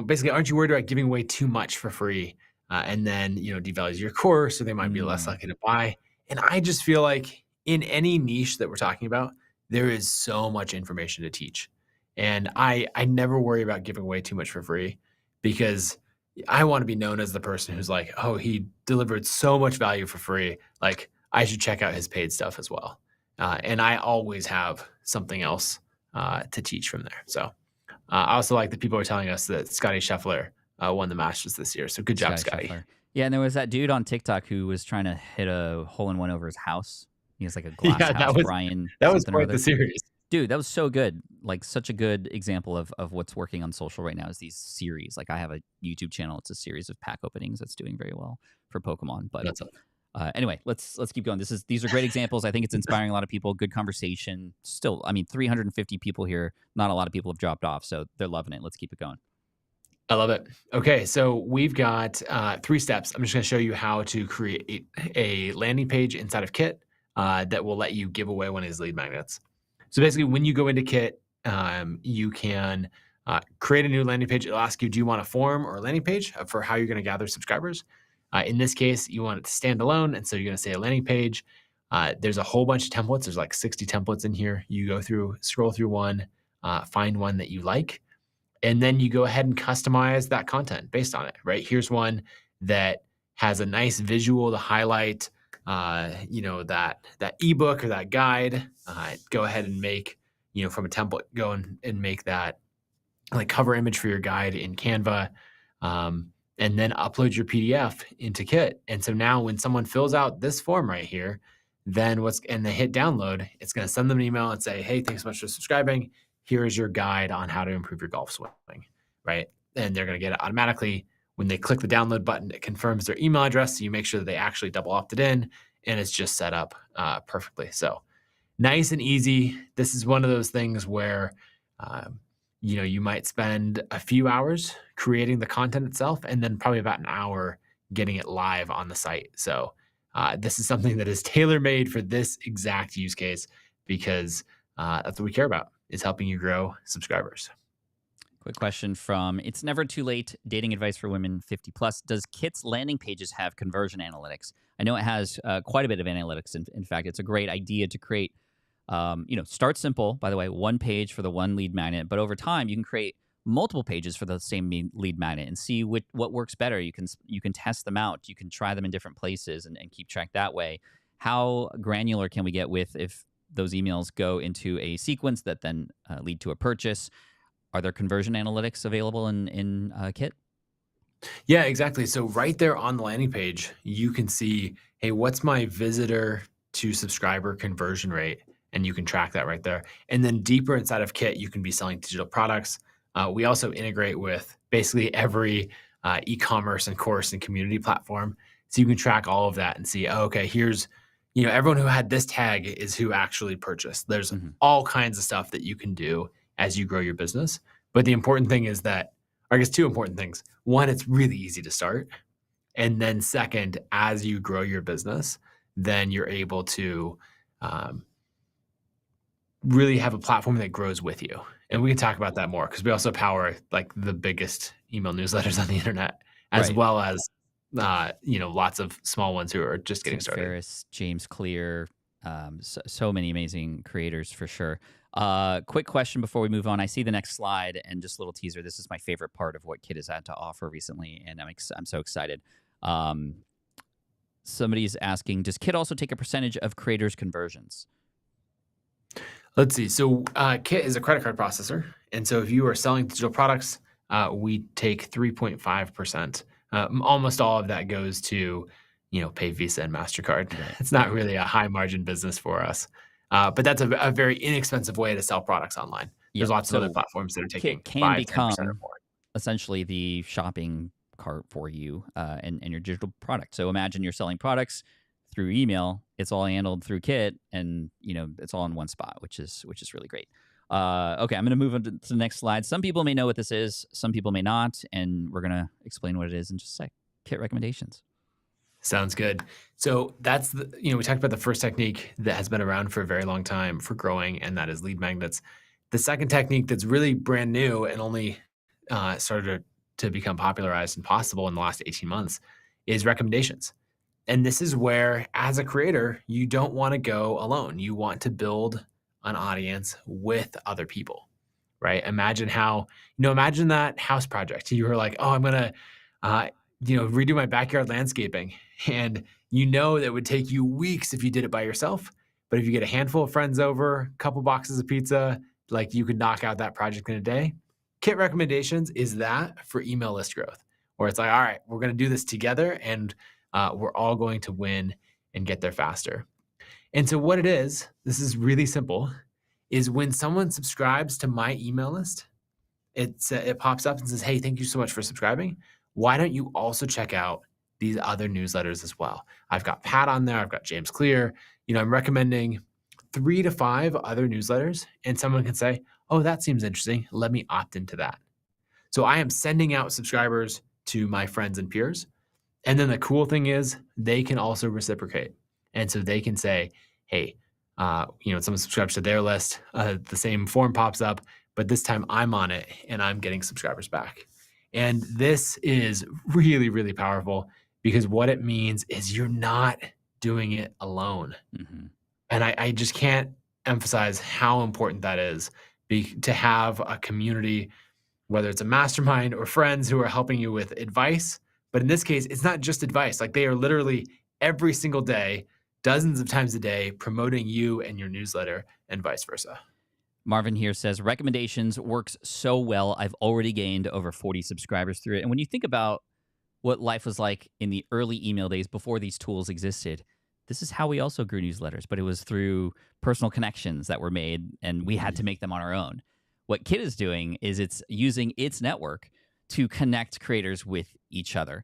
Speaker 2: basically, aren't you worried about giving away too much for free? And then, devalues your course, or they might be less
Speaker 1: Mm,
Speaker 2: likely to buy. And I just feel like in any niche that we're talking about, there is so much information to teach. And I never worry about giving away too much for free, because I want to be known as the person who's like, oh, he delivered so much value for free. Like, I should check out his paid stuff as well. And I always have something else to teach from there. So I also like that people are telling us that Scotty Scheffler won the Masters this year. So good job,
Speaker 1: Scotty
Speaker 2: Scotty.
Speaker 1: Scheffler. Yeah, and there was that dude on TikTok who was trying to hit a hole-in-one over his house. He has like a glass
Speaker 2: Yeah,
Speaker 1: house, Brian
Speaker 2: that was
Speaker 1: something or
Speaker 2: quite the
Speaker 1: other.
Speaker 2: series.
Speaker 1: Dude, that was so good. Like, such a good example of what's working on social right now is these series. Like, I have a YouTube channel. It's a series of pack openings that's doing very well for Pokemon. But
Speaker 2: That's
Speaker 1: anyway, let's keep going. These are great examples. I think it's inspiring a lot of people. Good conversation. Still, I mean, 350 people here. Not a lot of people have dropped off, so they're loving it. Let's keep it going.
Speaker 2: I love it. Okay, so we've got 3 steps. I'm just going to show you how to create a landing page inside of Kit that will let you give away one of these lead magnets. So basically, when you go into Kit, you can create a new landing page. It'll ask you, do you want a form or a landing page for how you're going to gather subscribers? In this case, you want it to stand alone, and so you're going to say a landing page. There's a whole bunch of templates. There's like 60 templates in here. You go through, scroll through one, find one that you like, and then you go ahead and customize that content based on it, right? Here's one that has a nice visual to highlight, that ebook or that guide. Go ahead and make, from a template, go and make that like cover image for your guide in Canva, and then upload your PDF into Kit. And so now when someone fills out this form right here, then they hit download, it's going to send them an email and say, hey, thanks so much for subscribing. Here is your guide on how to improve your golf swing, right? And they're going to get it automatically. When they click the download button, it confirms their email address. So you make sure that they actually double opted in, and it's just set up perfectly. So nice and easy. This is one of those things where, you might spend a few hours creating the content itself, and then probably about an hour getting it live on the site. So this is something that is tailor-made for this exact use case, because that's what we care about. is helping you grow subscribers.
Speaker 1: Quick question from It's Never Too Late, dating advice for women 50 plus. Does Kit's landing pages have conversion analytics? I know it has quite a bit of analytics. In fact, it's a great idea to create, start simple, by the way, one page for the one lead magnet, but over time you can create multiple pages for the same lead magnet and see what works better. You can test them out. You can try them in different places and keep track that way. How granular can we get with if those emails go into a sequence that then lead to a purchase? Are there conversion analytics available in Kit?
Speaker 2: Yeah, exactly. So right there on the landing page, you can see, hey, what's my visitor to subscriber conversion rate? And you can track that right there. And then deeper inside of Kit, you can be selling digital products. We also integrate with basically every e-commerce and course and community platform. So you can track all of that and see, oh, okay, here's, everyone who had this tag is who actually purchased. There's all kinds of stuff that you can do as you grow your business. But the important thing is that, or I guess two important things. One, it's really easy to start. And then second, as you grow your business, then you're able to really have a platform that grows with you. And we can talk about that more because we also power like the biggest email newsletters on the internet, as well as lots of small ones who are just getting started.
Speaker 1: Ferris, James Clear, so many amazing creators for sure. Quick question before we move on. I see the next slide and just a little teaser. This is my favorite part of what Kit has had to offer recently, and I'm so excited. Somebody's asking, does Kit also take a percentage of creators' conversions?
Speaker 2: Let's see. So Kit is a credit card processor. And so if you are selling digital products, we take 3.5%. Almost all of that goes to, pay Visa and MasterCard. Right. It's not really a high margin business for us. But that's a very inexpensive way to sell products online. There's lots of other platforms that are taking 5-10% or more.
Speaker 1: Essentially the shopping cart for you and your digital product. So imagine you're selling products through email. It's all handled through Kit, and it's all in one spot, which is really great. Okay, I'm going to move on to the next slide. Some people may know what this is, some people may not, and we're going to explain what it is in just a sec. Kit recommendations.
Speaker 2: Sounds good. So that's we talked about the first technique that has been around for a very long time for growing, and that is lead magnets. The second technique that's really brand new and only started to become popularized and possible in the last 18 months is recommendations. And this is where, as a creator, you don't want to go alone. You want to build an audience with other people, right? Imagine that house project. You were like, oh, I'm going to, redo my backyard landscaping. And that would take you weeks if you did it by yourself. But if you get a handful of friends over, a couple boxes of pizza, like you could knock out that project in a day. Kit recommendations is that for email list growth, where it's like, all right, we're going to do this together and we're all going to win and get there faster. And so what it is, this is really simple, is when someone subscribes to my email list, it pops up and says, hey, thank you so much for subscribing. Why don't you also check out these other newsletters as well? I've got Pat on there. I've got James Clear. I'm recommending 3 to 5 other newsletters, and someone can say, oh, that seems interesting. Let me opt into that. So I am sending out subscribers to my friends and peers. And then the cool thing is they can also reciprocate. And so they can say, hey, someone subscribes to their list, the same form pops up, but this time I'm on it and I'm getting subscribers back. And this is really, really powerful because what it means is you're not doing it alone. Mm-hmm. And I just can't emphasize how important that is to have a community, whether it's a mastermind or friends who are helping you with advice. But in this case, it's not just advice. Like they are literally every single day, dozens of times a day, promoting you and your newsletter and vice versa.
Speaker 1: Marvin here says, recommendations works so well. I've already gained over 40 subscribers through it. And when you think about what life was like in the early email days before these tools existed, this is how we also grew newsletters, but it was through personal connections that were made, and we had to make them on our own. What Kit is doing is it's using its network to connect creators with each other.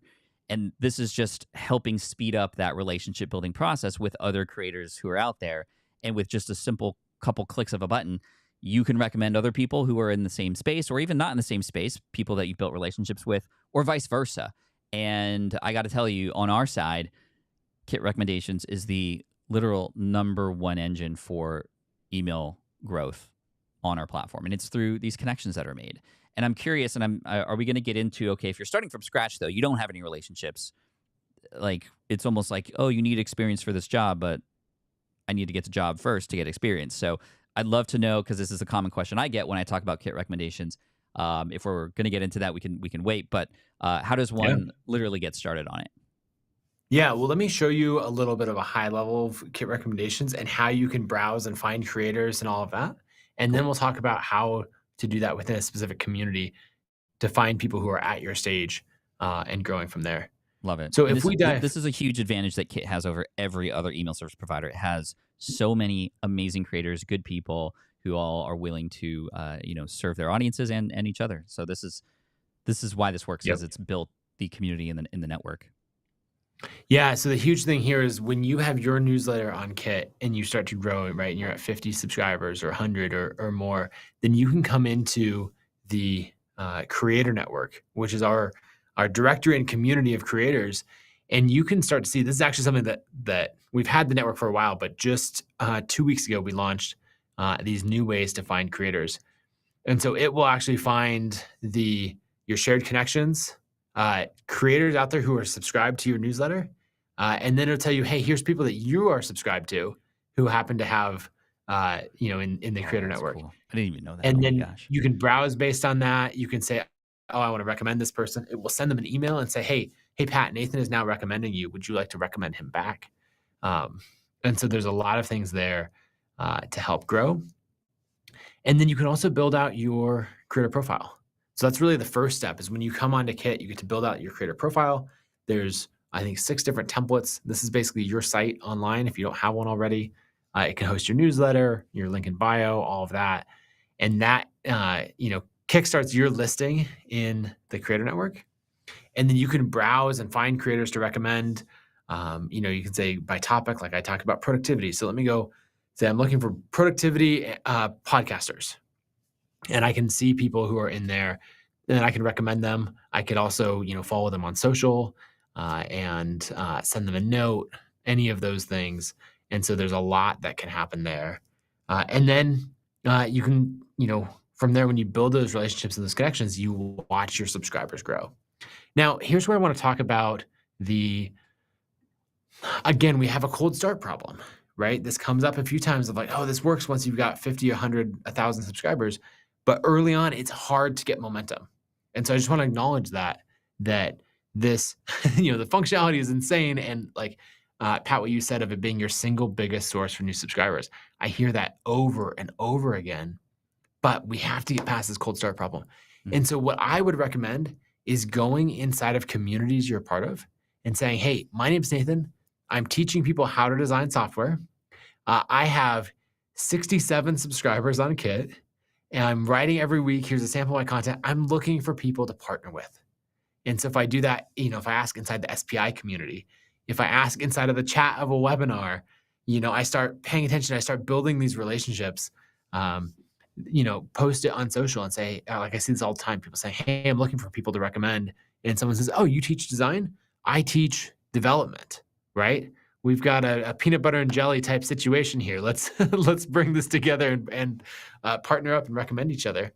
Speaker 1: And this is just helping speed up that relationship building process with other creators who are out there. And with just a simple couple clicks of a button, you can recommend other people who are in the same space or even not in the same space, people that you've built relationships with, or vice versa. And I got to tell you, on our side, Kit recommendations is the literal #1 engine for email growth on our platform, and it's through these connections that are made. And I'm curious, and are we going to get into, okay, if you're starting from scratch though, you don't have any relationships, like it's almost like, oh, you need experience for this job, but I need to get the job first to get experience. So I'd love to know, because this is a common question I get when I talk about kit recommendations. If we're going to get into that, we can wait. But how does
Speaker 2: Yeah.
Speaker 1: one literally get started on it?
Speaker 2: Yeah, well, let me show you a little bit of a high level of kit recommendations and how you can browse and find creators and all of that. And then
Speaker 1: Cool.
Speaker 2: we'll talk about how to do that within a specific community to find people who are at your stage and growing from there.
Speaker 1: Love it.
Speaker 2: So
Speaker 1: And
Speaker 2: if we
Speaker 1: this
Speaker 2: dive,
Speaker 1: is a huge advantage that Kit has over every other email service provider. It has so many amazing creators, good people who all are willing to serve their audiences and each other. So this is why this works,
Speaker 2: yep.
Speaker 1: is it's built the community in the network.
Speaker 2: Yeah, so the huge thing here is when you have your newsletter on Kit and you start to grow it, right, and you're at 50 subscribers or 100 or more, then you can come into the creator network, which is our directory and community of creators, and you can start to see, this is actually something that we've had the network for a while, but just 2 weeks ago we launched these new ways to find creators. And so it will actually find your shared connections, creators out there who are subscribed to your newsletter, and then it'll tell you, hey, here's people that you are subscribed to who happen to have, in the creator
Speaker 1: That's
Speaker 2: network.
Speaker 1: cool. I didn't even know that.
Speaker 2: And
Speaker 1: Oh my
Speaker 2: then
Speaker 1: gosh.
Speaker 2: you can browse based on that. You can say, oh, I want to recommend this person. It will send them an email and say, hey, Pat, Nathan is now recommending you. Would you like to recommend him back? Um, and so there's a lot of things there to help grow. And then you can also build out your creator profile. So that's really the first step, is when you come onto Kit, you get to build out your creator profile. There's, I think, 6 different templates. This is basically your site online if you don't have one already. It can host your newsletter, your link in bio, all of that. And that, kickstarts your listing in the creator network. And then you can browse and find creators to recommend. You can say by topic, like I talked about productivity. So let me go say I'm looking for productivity podcasters, and I can see people who are in there, and I can recommend them. I could also, follow them on social and send them a note, any of those things. And so there's a lot that can happen there. And then you can, from there, when you build those relationships and those connections, you watch your subscribers grow. Now, here's where I want to talk about again, we have a cold start problem, right? This comes up a few times of like, oh, this works once you've got 50, 100, 1,000 subscribers. But early on, it's hard to get momentum. And so I just want to acknowledge that this, the functionality is insane. And like, Pat, what you said of it being your single biggest source for new subscribers, I hear that over and over again. But we have to get past this cold start problem. And so what I would recommend is going inside of communities you're a part of and saying, hey, my name's Nathan. I'm teaching people how to design software. I have 67 subscribers on Kit, and I'm writing every week. Here's a sample of my content. I'm looking for people to partner with. And so if I do that, if I ask inside the SPI community, if I ask inside of the chat of a webinar, I start paying attention. I start building these relationships. Post it on social and say, like I see this all the time. People say, hey, I'm looking for people to recommend. And someone says, oh, you teach design? I teach development, right? We've got a peanut butter and jelly type situation here. Let's bring this together and partner up and recommend each other.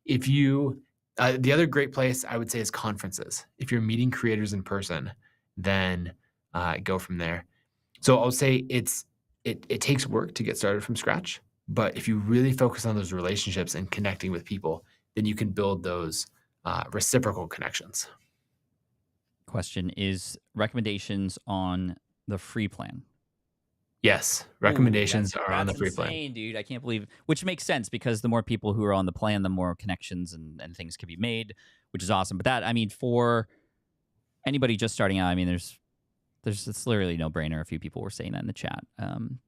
Speaker 2: If you, the other great place I would say is conferences. If you're meeting creators in person, then go from there. So I'll say it takes work to get started from scratch. But if you really focus on those relationships and connecting with people, then you can build those reciprocal connections.
Speaker 1: Question: is recommendations on the free plan?
Speaker 2: Yes, recommendations are on the free
Speaker 1: insane,
Speaker 2: plan.
Speaker 1: dude. I can't believe, which makes sense because the more people who are on the plan, the more connections and things can be made, which is awesome. But that, I mean, for anybody just starting out, I mean, there's it's literally no brainer. A few people were saying that in the chat.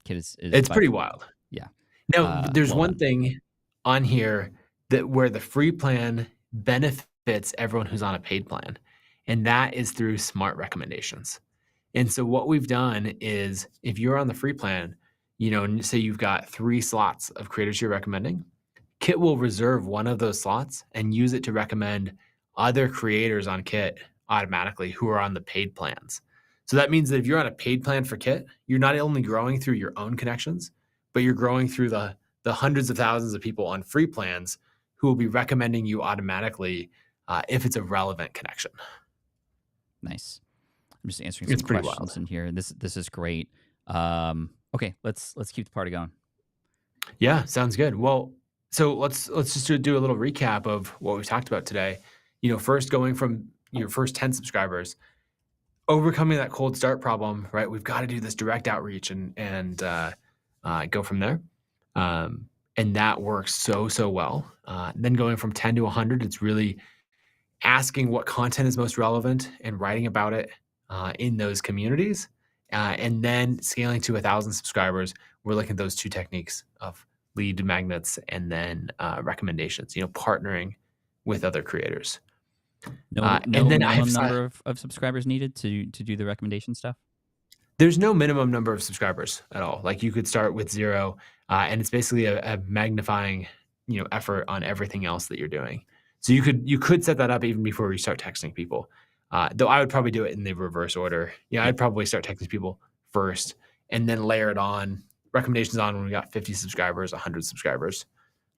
Speaker 1: Kid is
Speaker 2: It's pretty wild.
Speaker 1: Yeah.
Speaker 2: Now, there's
Speaker 1: well
Speaker 2: one
Speaker 1: done.
Speaker 2: thing on here that where the free plan benefits everyone who's on a paid plan, and that is through smart recommendations. And so what we've done is if you're on the free plan, and say you've got 3 slots of creators you're recommending, Kit will reserve one of those slots and use it to recommend other creators on Kit automatically who are on the paid plans. So that means that if you're on a paid plan for Kit, you're not only growing through your own connections, but you're growing through the the hundreds of thousands of people on free plans who will be recommending you automatically if it's a relevant connection.
Speaker 1: Nice. I'm just answering some
Speaker 2: It's pretty wild.
Speaker 1: questions in here. This is great. Okay, let's keep the party going.
Speaker 2: Yeah, sounds good. Well, so let's just do a little recap of what we've talked about today. First going from your first 10 subscribers, overcoming that cold start problem, right? We've got to do this direct outreach and go from there. And that works so well. Then going from 10 to 100, it's really asking what content is most relevant and writing about it in those communities. And then scaling to 1,000 subscribers, we're looking at those two techniques of lead magnets and then recommendations, partnering with other creators.
Speaker 1: No
Speaker 2: and then
Speaker 1: minimum number of subscribers needed to do the recommendation stuff?
Speaker 2: There's no minimum number of subscribers at all. Like you could start with 0, and it's basically a magnifying, effort on everything else that you're doing. So you could set that up even before you start texting people. Though I would probably do it in the reverse order. I'd probably start texting people first and then layer it on, recommendations on when we got 50 subscribers, 100 subscribers,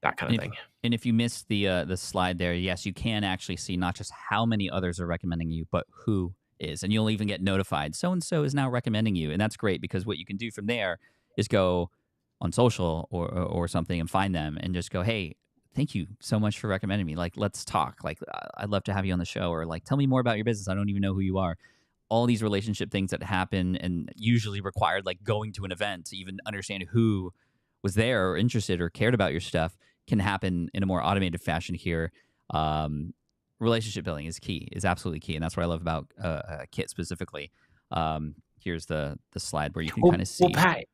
Speaker 2: that kind of thing.
Speaker 1: And if you missed the slide there, yes, you can actually see not just how many others are recommending you, but who is. And you'll even get notified, so-and-so is now recommending you. And that's great because what you can do from there is go on social or something and find them and just go, hey, thank you so much for recommending me. Like, let's talk. Like, I'd love to have you on the show, or like, tell me more about your business. I don't even know who you are. All these relationship things that happen and usually required like going to an event to even understand who was there or interested or cared about your stuff can happen in a more automated fashion here. Relationship building is key, is absolutely key. And that's what I love about Kit specifically. Here's the slide where you can kind of see.
Speaker 2: Well, Pat,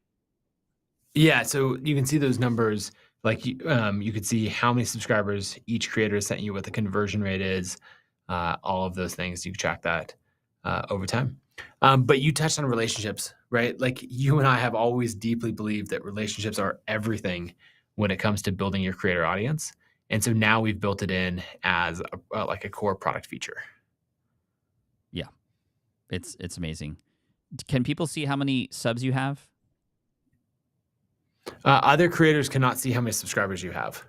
Speaker 2: yeah, so you can see those numbers. Like you could see how many subscribers each creator has sent you, what the conversion rate is, all of those things. You can track that over time. But you touched on relationships, right? Like you and I have always deeply believed that relationships are everything when it comes to building your creator audience. And so now we've built it in as like a core product feature.
Speaker 1: Yeah, it's amazing. Can people see how many subs you have?
Speaker 2: Other creators cannot see how many subscribers you have.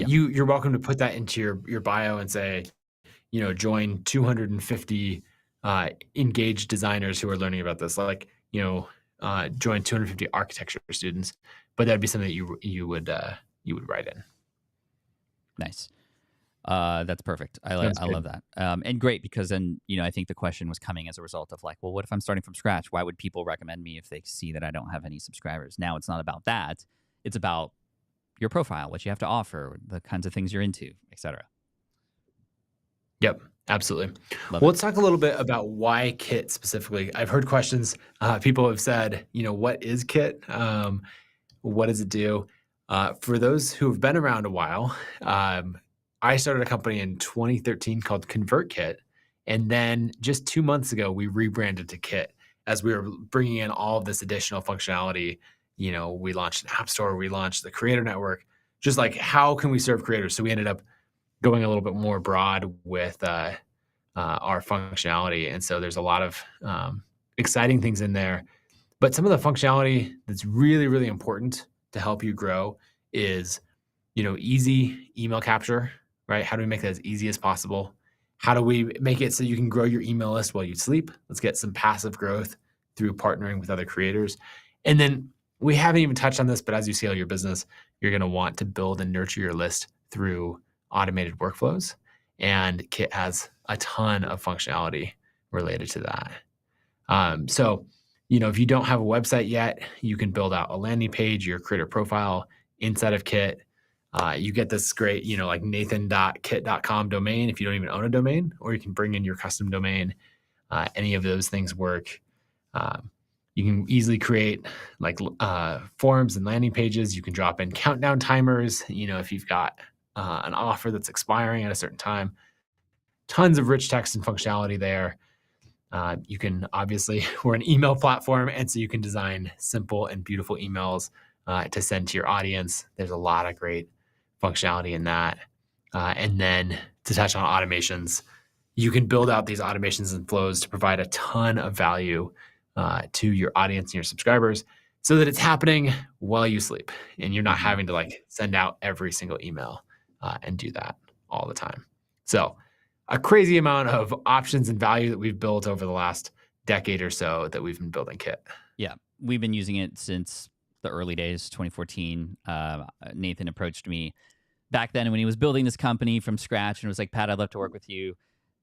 Speaker 2: You're welcome to put that into your bio and say, join 250 engaged designers who are learning about this. Like, join 250 architecture students. But that'd be something that you would write in.
Speaker 1: Nice. That's perfect. I love that. And great, because then, I think the question was coming as a result of like, well, what if I'm starting from scratch? Why would people recommend me if they see that I don't have any subscribers? Now it's not about that. It's about your profile, what you have to offer, the kinds of things you're into, etc.
Speaker 2: Yep, absolutely. Let's talk a little bit about why Kit specifically. I've heard questions. People have said, what is Kit? What does it do? For those who have been around a while, I started a company in 2013 called ConvertKit. And then just 2 months ago, we rebranded to Kit as we were bringing in all of this additional functionality. We launched an app store, we launched the creator network, just like how can we serve creators? So we ended up going a little bit more broad with our functionality. And so there's a lot of exciting things in there. But some of the functionality that's really, really important to help you grow is, easy email capture, right? How do we make that as easy as possible? How do we make it so you can grow your email list while you sleep? Let's get some passive growth through partnering with other creators. And then we haven't even touched on this, but as you scale your business, you're going to want to build and nurture your list through automated workflows. And Kit has a ton of functionality related to that. So, if you don't have a website yet, you can build out a landing page, your creator profile inside of Kit. You get this great, like nathan.kit.com domain if you don't even own a domain, or you can bring in your custom domain. Any of those things work. You can easily create like forums and landing pages. You can drop in countdown timers, if you've got an offer that's expiring at a certain time. Tons of rich text and functionality there. You can obviously, we're an email platform, and so you can design simple and beautiful emails to send to your audience. There's a lot of great functionality in that. And then to touch on automations, you can build out these automations and flows to provide a ton of value to your audience and your subscribers. so that it's happening while you sleep and you're not
Speaker 1: Hmm.
Speaker 2: having to like send out every single email and do that all the time. So, a crazy amount of options and value that we've built over the last decade or so that we've been building Kit.
Speaker 1: Yeah, we've been using it since the early days, 2014. Nathan approached me back then when he was building this company from scratch and was like, Pat, I'd love to work with you.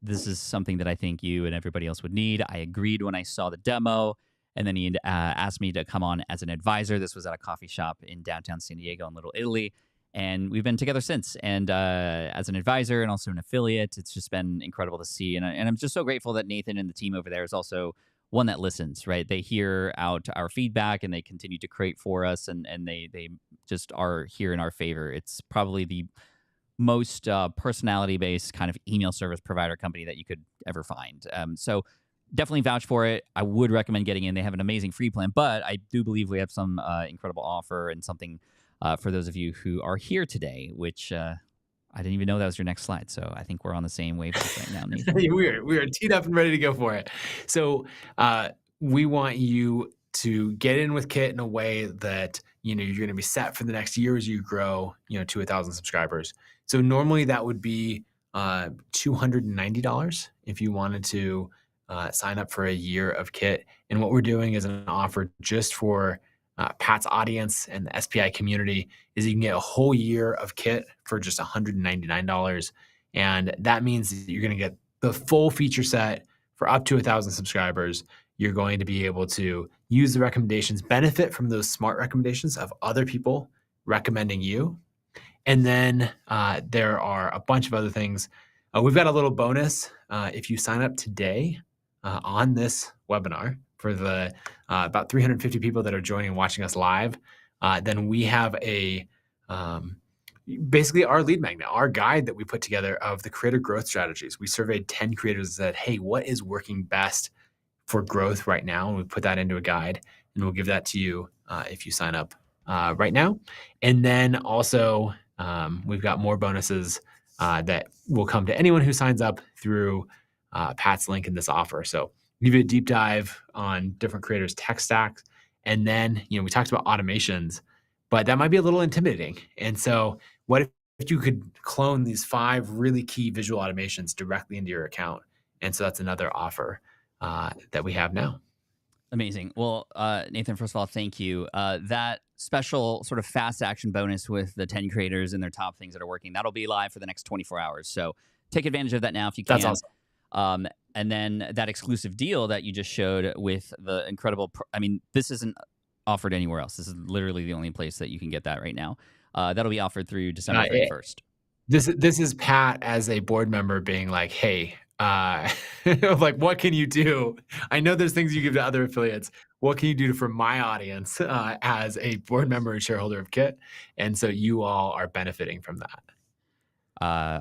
Speaker 1: This is something that I think you and everybody else would need. I agreed when I saw the demo. And then he asked me to come on as an advisor. This was at a coffee shop in downtown San Diego in Little Italy. And we've been together since. And as an advisor and also an affiliate, it's just been incredible to see. And I'm just so grateful that Nathan and the team over there is also one that listens, right? They hear out our feedback and they continue to create for us. And they just are here in our favor. It's probably the most personality based kind of email service provider company that you could ever find. So definitely vouch for it. I would recommend getting in. They have an amazing free plan, but I do believe we have some incredible offer and something for those of you who are here today, which I didn't even know that was your next slide. So I think we're on the same wavelength right now, Nathan.
Speaker 2: We are teed up and ready to go for it. So we want you to get in with Kit in a way that you're going to be set for the next year as you grow to 1,000 subscribers. So normally that would be $290 if you wanted to sign up for a year of Kit. And what we're doing is an offer just for Pat's audience and the SPI community is you can get a whole year of Kit for just $199. And that means that you're going to get the full feature set for up to 1,000 subscribers. You're going to be able to use the recommendations, benefit from those smart recommendations of other people recommending you. And then there are a bunch of other things. We've got a little bonus if you sign up today on this webinar for the about 350 people that are joining and watching us live. Then we have a basically our lead magnet, our guide that we put together of the creator growth strategies. We surveyed 10 creators and said, hey, what is working best for growth right now? And we put that into a guide and we'll give that to you if you sign up right now. And then also we've got more bonuses that will come to anyone who signs up through Pat's link in this offer. So give you a deep dive on different creators' tech stacks. And then, we talked about automations, but that might be a little intimidating. And so what if you could clone these 5 really key visual automations directly into your account? And so that's another offer that we have now.
Speaker 1: Amazing. Well, Nathan, first of all, thank you. That special sort of fast action bonus with the 10 creators and their top things that are working, that'll be live for the next 24 hours. So take advantage of that now if you can.
Speaker 2: That's awesome.
Speaker 1: And then that exclusive deal that you just showed with the incredible, this isn't offered anywhere else. This is literally the only place that you can get that right now. That'll be offered through December 31st.
Speaker 2: This is Pat as a board member being like, hey, like, what can you do? I know there's things you give to other affiliates. What can you do for my audience as a board member and shareholder of Kit? And so you all are benefiting from that.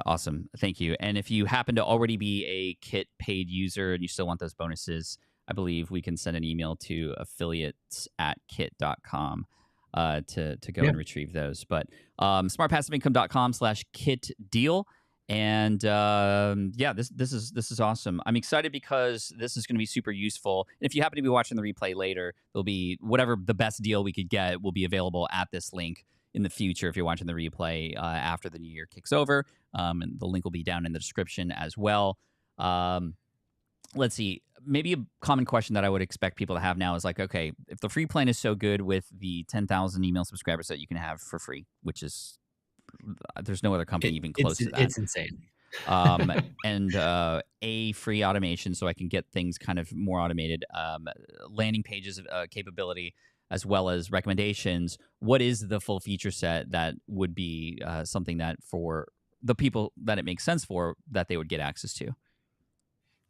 Speaker 1: Awesome. Thank you. And if you happen to already be a Kit paid user and you still want those bonuses, I believe we can send an email to affiliates@kit.com to go and retrieve those. But smartpassiveincome.com/Kit deal. And this is awesome. I'm excited because this is going to be super useful. And if you happen to be watching the replay later, there'll be whatever the best deal we could get will be available at this link in the future if you're watching the replay after the new year kicks over. And the link will be down in the description as well. Let's see. Maybe a common question that I would expect people to have now is like, okay, if the free plan is so good with the 10,000 email subscribers that you can have for free, which is there's no other company even close to that.
Speaker 2: It's insane.
Speaker 1: And a free automation so I can get things kind of more automated, landing pages capability, as well as recommendations. What is the full feature set that would be something that for the people that it makes sense for, that they would get access to?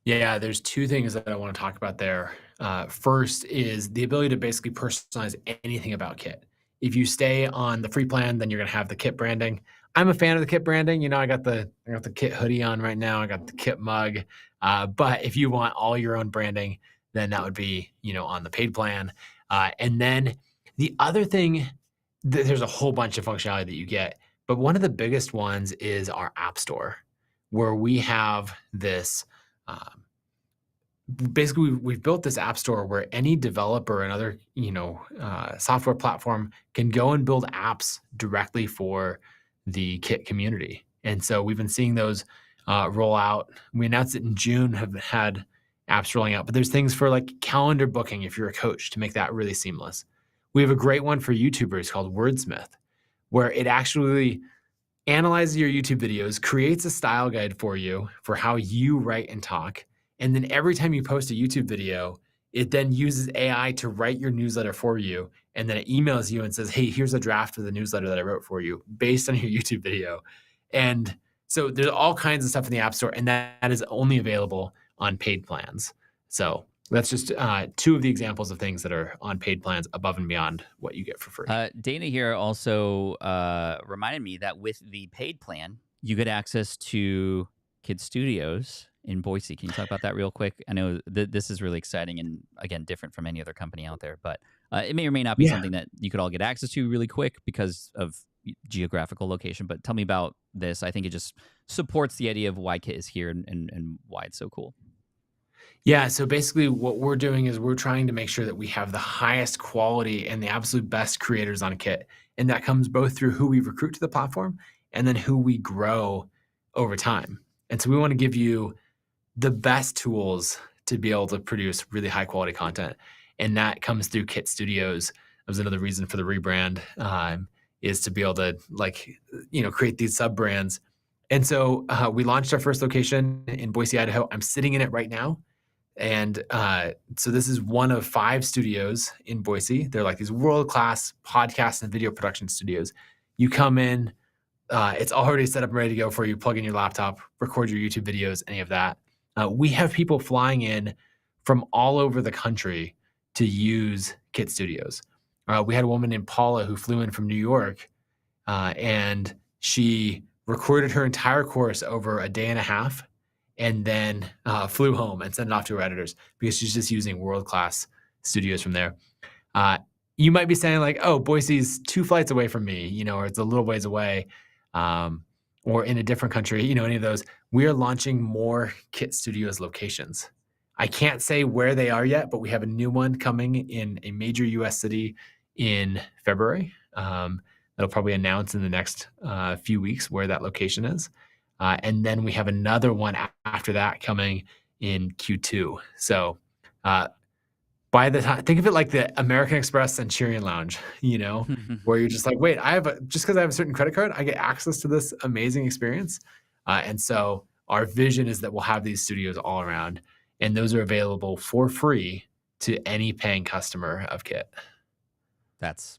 Speaker 2: Yeah, there's 2 things that I want to talk about there. First is the ability to basically personalize anything about Kit. If you stay on the free plan, then you're going to have the Kit branding. I'm a fan of the Kit branding. I got the Kit hoodie on right now. I got the Kit mug. But if you want all your own branding, then that would be, on the paid plan. And then the other thing, there's a whole bunch of functionality that you get. But one of the biggest ones is our app store, where we have this basically we've built this app store where any developer and other software platform can go and build apps directly for the Kit community. And so we've been seeing those roll out. We announced it in June, have had apps rolling out, but there's things for like calendar booking if you're a coach to make that really seamless. We have a great one for YouTubers called Wordsmith, where it actually analyzes your YouTube videos, creates a style guide for you for how you write and talk. And then every time you post a YouTube video, it then uses AI to write your newsletter for you. And then it emails you and says, hey, here's a draft of the newsletter that I wrote for you based on your YouTube video. And so there's all kinds of stuff in the App Store, and that is only available on paid plans. So that's just two of the examples of things that are on paid plans above and beyond what you get for free.
Speaker 1: Dana here also reminded me that with the paid plan, you get access to Kid Studios in Boise. Can you talk about that real quick? I know this is really exciting and, again, different from any other company out there, but it may or may not be something that you could all get access to really quick because of geographical location. But tell me about this. I think it just supports the idea of why Kit is here and why it's so cool.
Speaker 2: Yeah, so basically what we're doing is we're trying to make sure that we have the highest quality and the absolute best creators on Kit. And that comes both through who we recruit to the platform and then who we grow over time. And so we want to give you the best tools to be able to produce really high quality content. And that comes through Kit Studios. That was another reason for the rebrand, is to be able to create these sub brands. And so we launched our first location in Boise, Idaho. I'm sitting in it right now. And so this is one of 5 studios in Boise. They're like these world-class podcast and video production studios. You come in, it's already set up and ready to go for you. Plug in your laptop, record your YouTube videos, any of that. We have people flying in from all over the country to use Kit Studios. We had a woman named Paula who flew in from New York, and she recorded her entire course over a day and a half, and then flew home and sent it off to her editors because she's just using world-class studios from there. You might be saying like, oh, Boise's 2 flights away from me, or it's a little ways away, or in a different country, any of those. We are launching more Kit Studios locations. I can't say where they are yet, but we have a new one coming in a major US city in February. That'll probably announce in the next few weeks where that location is. And then we have another one after that coming in Q2. So by the time, think of it like the American Express Centurion Lounge, where you're just like, wait, just because I have a certain credit card, I get access to this amazing experience. And so our vision is that we'll have these studios all around, and those are available for free to any paying customer of Kit.
Speaker 1: That's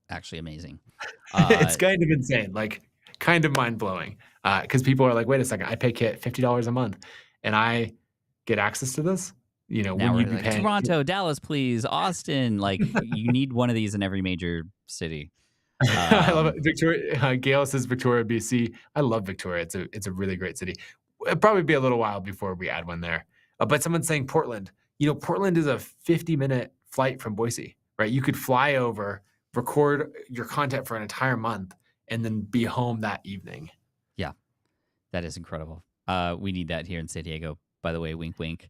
Speaker 1: actually amazing.
Speaker 2: It's kind of insane, like kind of mind blowing, because people are like, wait a second, I pay Kit $50 a month and I get access to this.
Speaker 1: Now
Speaker 2: when
Speaker 1: we're
Speaker 2: you'd be
Speaker 1: like,
Speaker 2: paying
Speaker 1: Toronto, Dallas, please, Austin. Like, you need one of these in every major city.
Speaker 2: I love it. Victoria, Gail says Victoria, BC. I love Victoria. It's a really great city. It'll probably be a little while before we add one there. But someone's saying Portland. Portland is a 50-minute flight from Boise, right? You could fly over, record your content for an entire month, and then be home that evening.
Speaker 1: Yeah, that is incredible. We need that here in San Diego, by the way, wink, wink.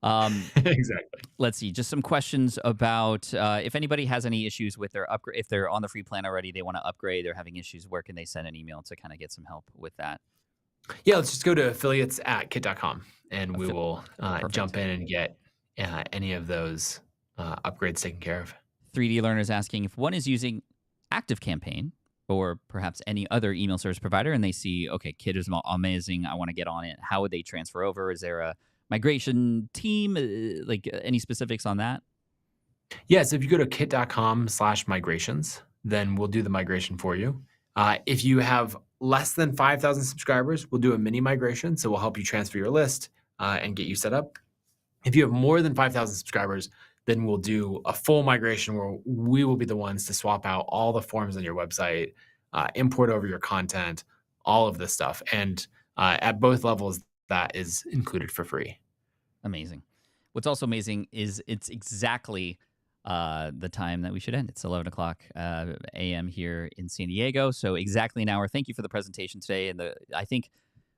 Speaker 2: Exactly.
Speaker 1: Let's see, just some questions about if anybody has any issues with their upgrade, if they're on the free plan already, they want to upgrade, they're having issues, where can they send an email to kind of get some help with that?
Speaker 2: Yeah, let's just go to affiliates@kit.com, and we will jump in and get any of those upgrades taken care of.
Speaker 1: 3D Learner's asking if one is using ActiveCampaign or perhaps any other email service provider, and they see, okay, Kit is amazing, I want to get on it. How would they transfer over? Is there a migration team? Like any specifics on that?
Speaker 2: Yeah, so if you go to kit.com/migrations, then we'll do the migration for you. If you have less than 5,000 subscribers, we'll do a mini migration. So we'll help you transfer your list and get you set up. If you have more than 5,000 subscribers, then we'll do a full migration where we will be the ones to swap out all the forms on your website, import over your content, all of this stuff. And at both levels, that is included for free.
Speaker 1: Amazing. What's also amazing is it's exactly the time that we should end. It's 11 o'clock a.m. here in San Diego. So exactly an hour. Thank you for the presentation today. And I think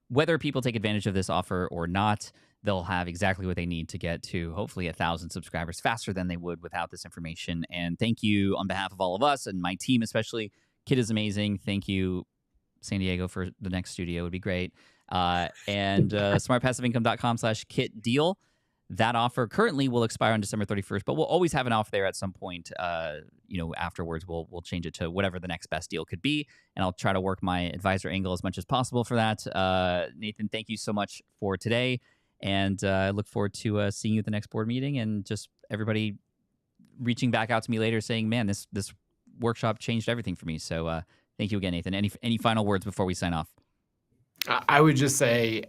Speaker 1: whether people take advantage of this offer or not, they'll have exactly what they need to get to hopefully 1,000 subscribers faster than they would without this information. And thank you on behalf of all of us and my team, especially. Kit is amazing. Thank you, San Diego, for the next studio. Would be great. And smartpassiveincome.com/kit deal. That offer currently will expire on December 31st, but we'll always have an offer there at some point. Afterwards, we'll change it to whatever the next best deal could be, and I'll try to work my advisor angle as much as possible for that. Nathan, thank you so much for today, and I look forward to seeing you at the next board meeting, and just everybody reaching back out to me later saying, "Man, this workshop changed everything for me." So thank you again, Nathan. Any final words before we sign off?
Speaker 2: I would just say,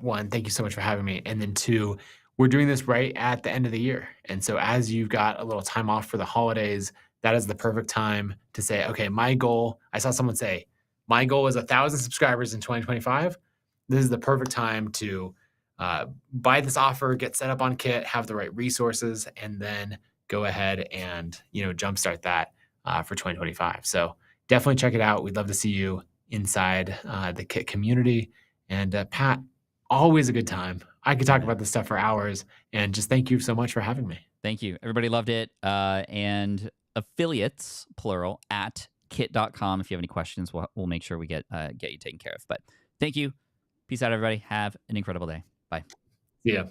Speaker 2: one, thank you so much for having me. And then two, we're doing this right at the end of the year. And so as you've got a little time off for the holidays, that is the perfect time to say, okay, my goal, I saw someone say, my goal is 1,000 subscribers in 2025. This is the perfect time to buy this offer, get set up on Kit, have the right resources, and then go ahead and, jumpstart that for 2025. So definitely check it out. We'd love to see you inside the Kit community. And Pat, always a good time. I could talk about this stuff for hours. And just thank you so much for having me.
Speaker 1: Thank you. Everybody loved it. And affiliates, plural, at kit.com. If you have any questions, we'll make sure we get you taken care of. But thank you. Peace out, everybody. Have an incredible day. Bye.
Speaker 2: See ya.